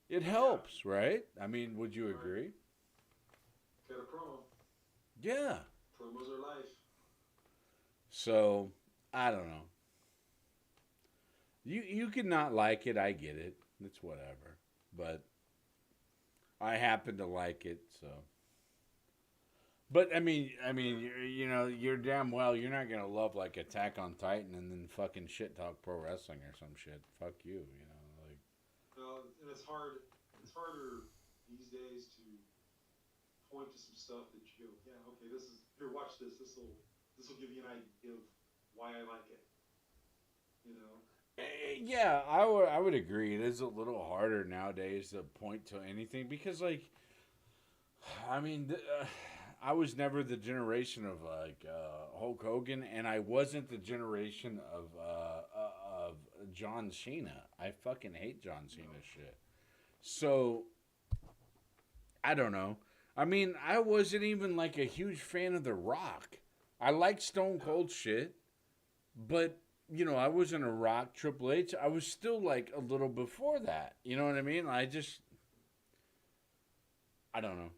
It helps, right? I mean, would you agree? Got a promo. Yeah. Promos are life. So, I don't know. You could not like it, I get it. It's whatever. But I happen to like it, so. But I mean, you know, you're damn well you're not gonna love like Attack on Titan and then fucking shit talk pro wrestling or some shit. Fuck you, you know, like. Well, and it's hard. It's harder these days to point to some stuff that you go, yeah, okay, this is here. Watch this. This will give you an idea of why I like it. You know. Yeah, I would agree. It is a little harder nowadays to point to anything because, like, I mean, I was never the generation of like Hulk Hogan, and I wasn't the generation of John Cena. I fucking hate John Cena shit. So I don't know. I mean, I wasn't even like a huge fan of The Rock. I like Stone Cold shit, but. You know, I wasn't a Rock, Triple H. I was still like a little before that. You know what I mean? I don't know.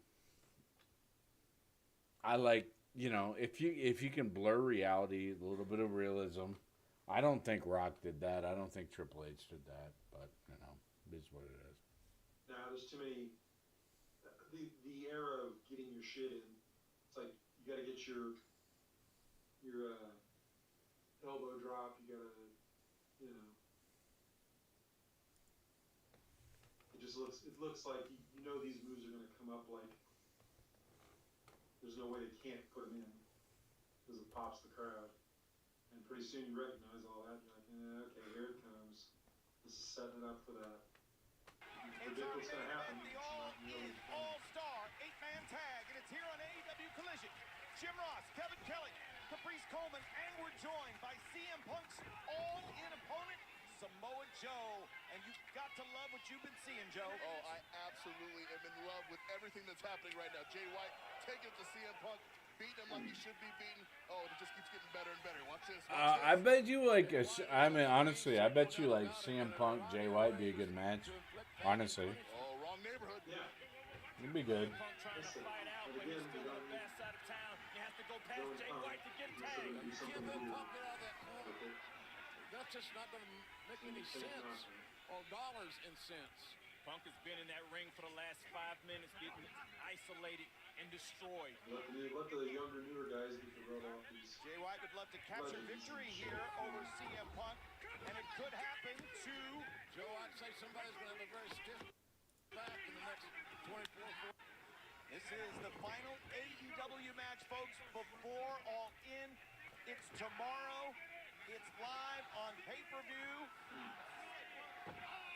I like, you know, if you can blur reality, a little bit of realism. I don't think Rock did that. I don't think Triple H did that. But you know, it is what it is. Now there's too many. The era of getting your shit in. It's like you got to get your your elbow drop. You gotta, you know. It looks like you know these moves are gonna come up like there's no way they can't put them in because it pops the crowd. And pretty soon you recognize all that. You're like, okay, here it comes. This is setting it up for that. You predict what's going to happen. The All-Star 8-man tag, and it's here on AEW Collision. Jim Ross, Kevin Kelly, Caprice Coleman, and we're joined by CM Punk's all-in opponent, Samoa Joe. And you've got to love what you've been seeing, Joe. Oh, I absolutely am in love with everything that's happening right now. Jay White taking it to CM Punk, beating him like he should be beaten. Oh, it just keeps getting better and better. Watch this. I bet you like. I mean, honestly, I bet you like CM Punk, Jay White be a good match. Honestly. Oh, wrong neighborhood. Yeah. It'd be good. Listen, but again, you don't need That's just not going to make any sense. Or dollars and cents. Punk has been in that ring for the last 5 minutes, getting isolated and destroyed. Let the younger, newer guys get the rub off these. Jay White would love to capture victory here over CM Punk, and it could happen to Joe. I'd say somebody's going to have a very stiff back in the next 24. This is the final AEW match, folks, before All In. It's tomorrow. It's live on pay-per-view.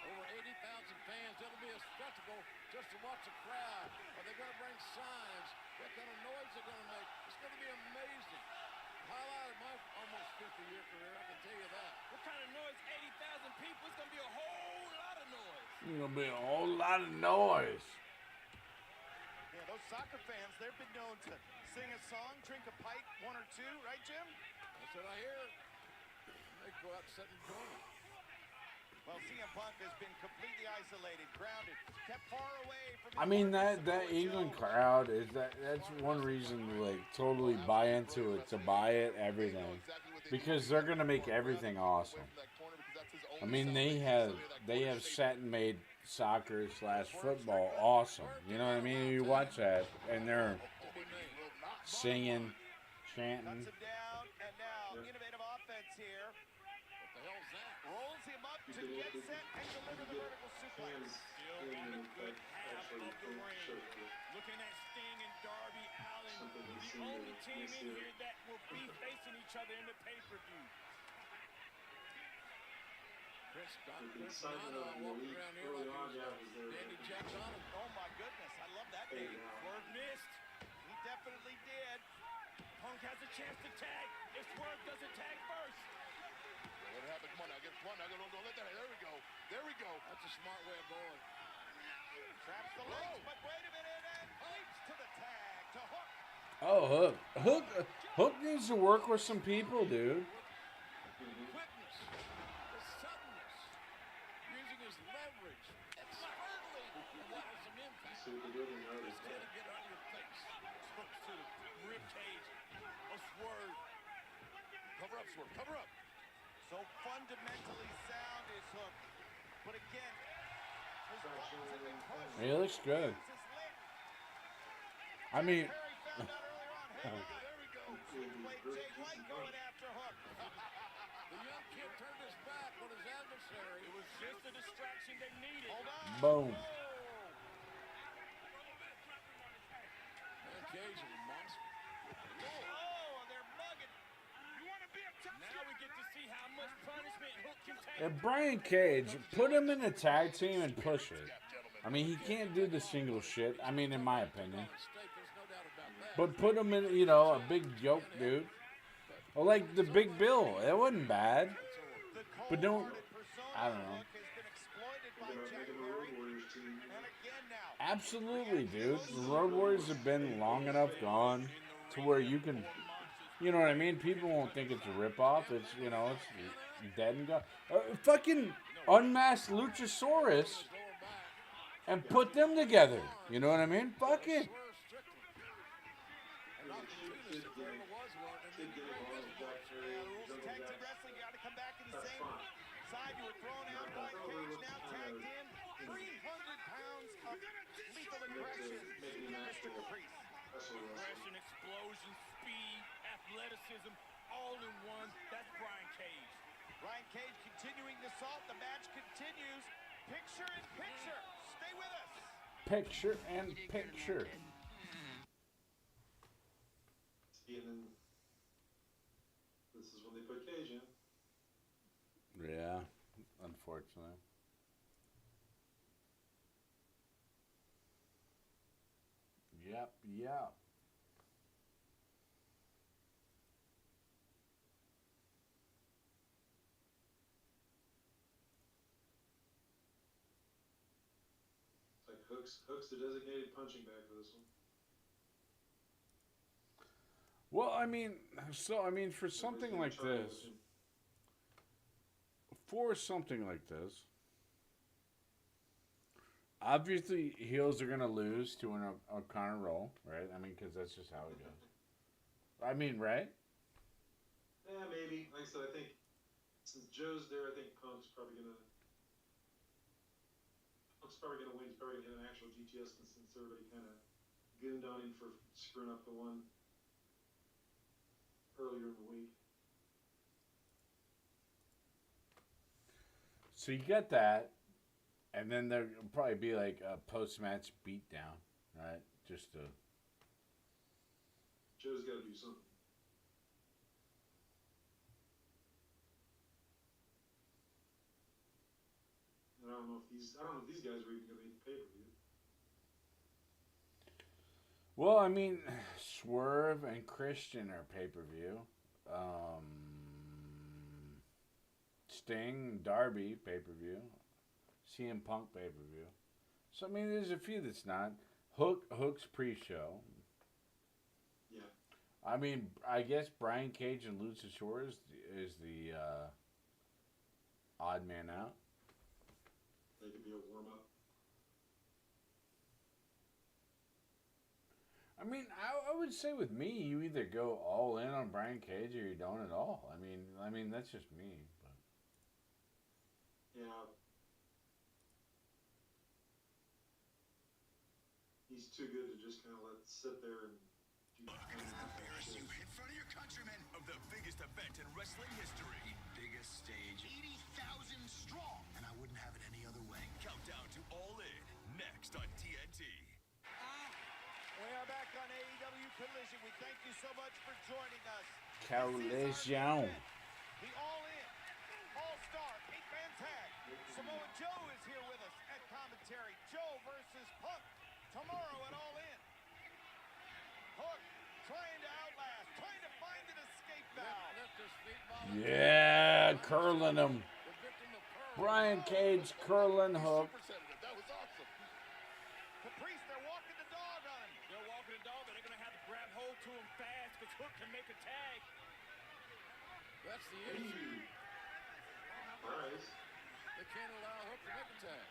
Over 80,000 fans. It'll be a spectacle just to watch the crowd. Are they going to bring signs? What kind of noise they're going to make? It's going to be amazing. Highlight of my almost 50-year career, I can tell you that. What kind of noise? 80,000 people. It's going to be a whole lot of noise. It's gonna be a whole lot of noise. Yeah, those soccer fans, they've been known to sing a song, drink a pint, one or two, right, Jim? That's what I hear. They go out and sit in the corner. Well, CM Punk has been completely isolated, grounded, kept far away from. I mean that England crowd is that's one reason to like totally buy into it, to buy it everything, because they're gonna make everything awesome. I mean they have set and made soccer / football awesome. You know what I mean? You watch that and they're singing, chanting. Cuts him down, and now innovative offense here. What the hell's that? Rolls him up to get set and deliver the vertical suplex. Still on the good half of the ring. Looking at Sting and Darby Allin, the only team in here that will be facing each other in the pay-per-view. Chris Excitement of the elite early on, yeah, was there. Danny Jackson. Oh my goodness, I love that Hey, name. now. Swerve missed. He definitely did. Punk has a chance to tag if Swerve doesn't tag first. What happened? Come on now, get one. Now don't let that. There we go. There we go. That's a smart way of going. Traps the legs, but wait a minute, and leaps to the tag to Hook. Oh, Hook needs to work with some people, dude. Quickness, the suddenness, using his leverage, expertly, and that was some impact. See what they're doing now. This kid will get on your face. Hooks to the rib cage of Swerve. Cover up, Swerve. Cover up. So fundamentally sound is Hook. But again, his buttons have been pushed. He looks good. His lip. I mean, Perry found out earlier on. Hey, there we go. Played Jay White going after Hook. The young kid turned his back on his adversary. It was just the distraction they needed. Hold on. boom. Man, Cage is a monster. Oh, they're mugging. You want to be a tough Now we get to see how much punishment Hook can take. If Brian Cage, put him in a tag team and push it. I mean, he can't do the single shit. I mean, in my opinion. Mistake, there's no doubt about that. But put him in, you know, a big yoke, dude. Or like the Big Bill. It wasn't bad. But don't, I don't know. Hook has been exploited by They're Jack making the Perry. Road Warriors team. And again now. Absolutely, dude. The Road Warriors have been long enough gone to where you can, you know what I mean? People won't think it's a ripoff. It's, you know, it's dead and gone. Fucking unmasked Luchasaurus and put them together. You know what I mean? Fuck it. Rules of tag team wrestling, you got to come back in the same side. You were thrown out by Cage, now tagged in. 300 pounds of lethal aggression. Mr. Caprice. Aggression, explosion, speed, athleticism, all-in-one. That's Brian Cage. Brian Cage continuing the assault. The match continues. Picture in picture. Stay with us. Picture and picture. This is when they put Cage in. Yeah, unfortunately. Yep. It's like Hook's the designated punching bag for this one. Well, for something like this, obviously heels are gonna lose to an O'Connor roll, right? I mean, because that's just how it goes. I mean, right? Yeah, maybe. Like I said, I think since Joe's there, I think Punk's probably gonna win. He's probably gonna get an actual GTS since everybody kind of gooned on him for screwing up the one earlier in the week. So you get that, and then there'll probably be like a post-match beatdown, right? Just to... Joe's got to do something. I don't know if these guys are even going to make the pay-per-view. Well, I mean, Swerve and Christian are pay-per-view. Sting, Darby, pay-per-view. CM Punk, pay-per-view. So, I mean, there's a few that's not. Hook's pre-show. Yeah. I mean, I guess Brian Cage and Luchasaurus is the odd man out. They could be a warm-up. I mean, I would say with me, you either go all in on Brian Cage or you don't at all. I mean that's just me. But yeah, he's too good to just kind of let sit there and do. Embarrass you in front of your countrymen of the biggest event in wrestling history. Biggest stage, 80,000 strong, and I wouldn't have it any other way. Countdown to All In next on TNT. We are back on AEW Collision. We thank you so much for joining us. Collision. The All-In, All-Star, 8-man tag. Samoa Joe is here with us at commentary. Joe versus Punk tomorrow at All-In. Hook trying to outlast, trying to find an escape valve. Yeah, curling him. Brian Cage curling Hook. That was awesome. Caprice, they're walking the dog on him. They're walking the dog, but they're going to have to grab hold to him fast because Hook can make a tag. That's the issue. Nice. They can't allow Hook to make a tag.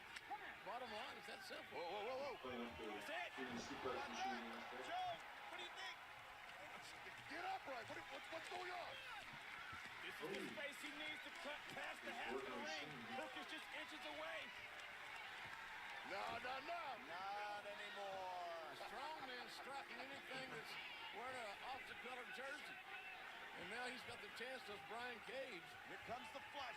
Bottom line is that simple. Whoa. Playing up the That's it. human suplex machine. Joe, what do you think? Get upright. What's going on? This is the space he needs to cut past the half of the ring. Hook is just inches away. No. Not anymore. Strongman striking anything that's wearing an opposite-colored jersey. And now he's got the chance to Brian Cage. Here comes the flash.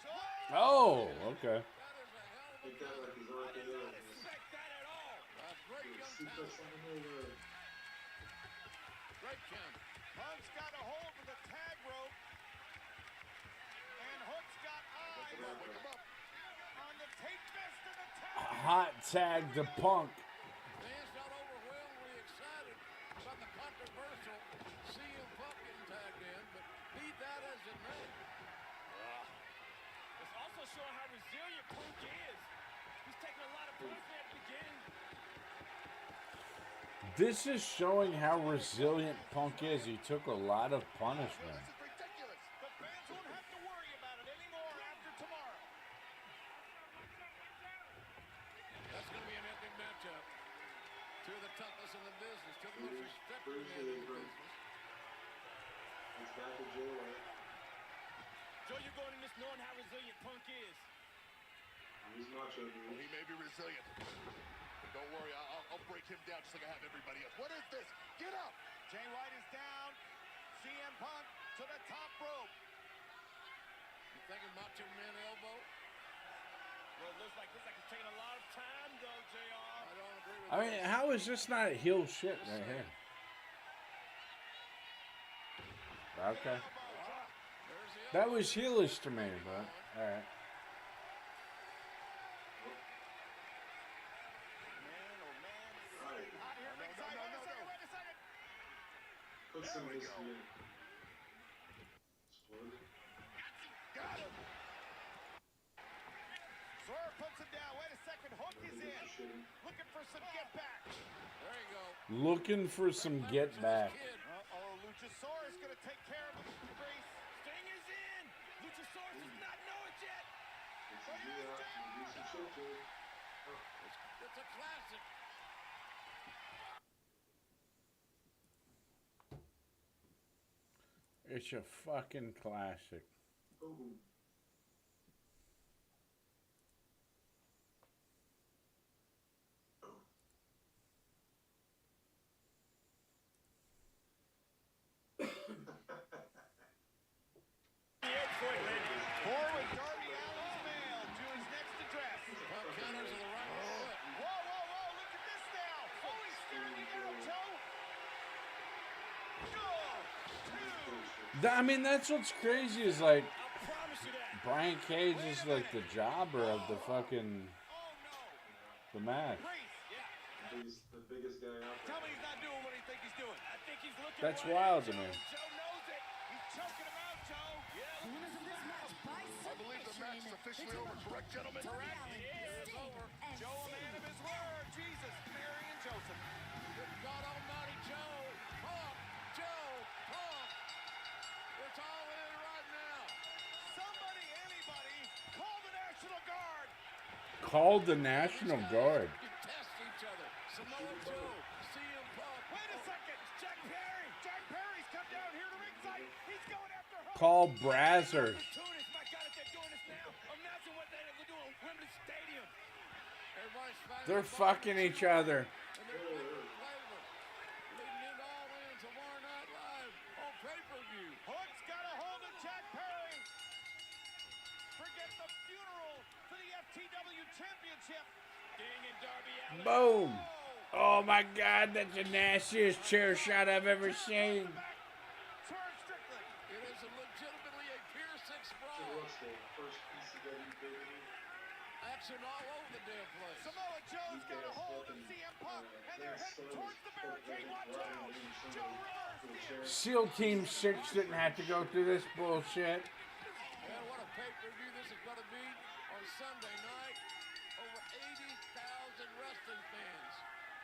Oh, okay. That is a hell of a Think that like his I did RKO. not expect that at all. A great young Suplex talent. on the over. Great counter. Punk's got a hold of the tag rope. And Hook's got eyes Wake him up. on the tape vest and the tag. Hot tag to Punk. Fans got overwhelmingly excited about the controversial CM Punk getting tagged in, but be that as it may. It's also showing how resilient Punk is. He's taking a lot of punishment at the beginning. This is showing how resilient Punk is. He took a lot of punishment. This is ridiculous. But fans won't have to worry about it anymore after tomorrow. That's going to be an epic matchup. Two of the toughest in the business, two of the most respected men in the business. He's back to Jay White. Joe, you're going in this knowing how resilient Punk is. He's macho, Well, dude. he may be resilient. But don't worry, I'll break him down just like I have everybody else. What is this? Get up! Jay White is down. CM Punk to the top rope. You thinking Macho Man elbow? Well, it looks like it's taking a lot of time, though, JR. I don't agree with I mean, how is this not heel shit right here? Okay. That was heelish to me, but alright. Put some of this here. Exploded. Got him. Swerve puts him down. Wait a second. Hook is in. Looking for some get back. There you go. Looking for some get back. Uh-oh, Luchasaurus gonna take care of him. Grace. Sting is in. Luchasaurus does not know it yet. It's a classic. It's a fucking classic. Forward, Darby Allin's mail to his next address. Counters to the right foot. Whoa, whoa, whoa, look at this now. Oh, he's steering out, Joe. I mean, that's what's crazy is like Brian Cage is like the jobber of the fucking the match. The biggest guy out there. Tell me he's not doing what he thinks he's doing. I think he's looking. That's right wild at to me. Joe knows it. He's choking him out, Joe. Yeah. Winners of this match by I believe the match is officially over. Correct, gentlemen? Correct. It is over. Joe, a man of his word. Jesus, Mary, and Joseph. Good God Almighty, Joe. Pump. Joe. Pump. It's all in right now. Somebody, anybody, call the National Guard. Called the National Guard. You test each other. Samoa Joe. CM Punk. Wait a second. Jack Perry. Jack Perry's come down here to ringside. He's going after Hook. Call Brazzers. My God, if they're doing this now, imagine what they're doing at Wembley Stadium. Everybody's fighting. They're fucking each other. And they're leading into All In tomorrow night live on pay-per-view. Hook's got a hold of Jack Perry. Forget the funeral for the FTW Championship. Sting and Darby Allin. Boom. Oh my God, that's the nastiest chair shot I've ever seen. Swerve Strickland. It is legitimately a Pier 6 brawl. What's the first ECW pay-per-view? Action all over the damn place. Samoa Joe's got a hold of CM Punk, and they're heading towards the barricade. Watch out. Joe reversed. SEAL Team 6 didn't have to go through this bullshit. Man, what a pay-per-view this is going to be on Sunday night. Over 80,000 wrestling fans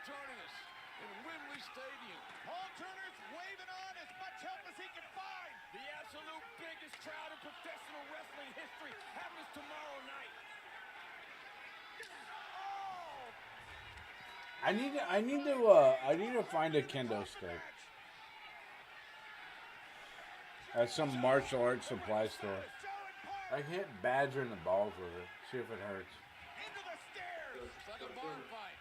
joining us in Wembley Stadium. Paul Turner's waving on as much help as he can find. The absolute biggest crowd in professional wrestling history happens tomorrow night. I need to find a kendo stick at some martial arts supply store. I hit Badger in the balls with it. See if it hurts. Into the stairs. It's like a bar fight.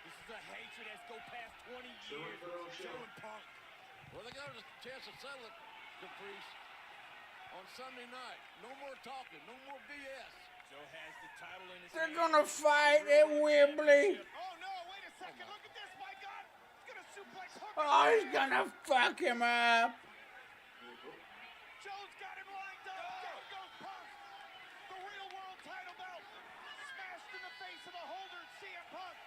This is a hatred that's go past 20 years. Joe and Punk. Well, they got a chance to settle it, Caprice. On Sunday night. No more talking. No more BS. Joe has the title in his They're hand. gonna fight at Wembley. Oh no, wait a second. Look at this, my God. He's gonna suplex Hook. Oh, he's gonna fuck him up. Joe's got him lined up. Down goes Punk. The real world title belt. Smashed in the face of the holder, CM Punk.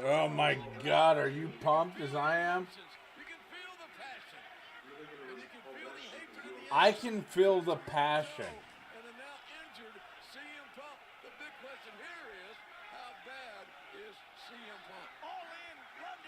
Oh my God, are you pumped as I am? You can feel the passion. And you can feel the hatred of the I can feel the passion. and the now injured CM Punk. The big question here is, how bad is CM Punk? All in London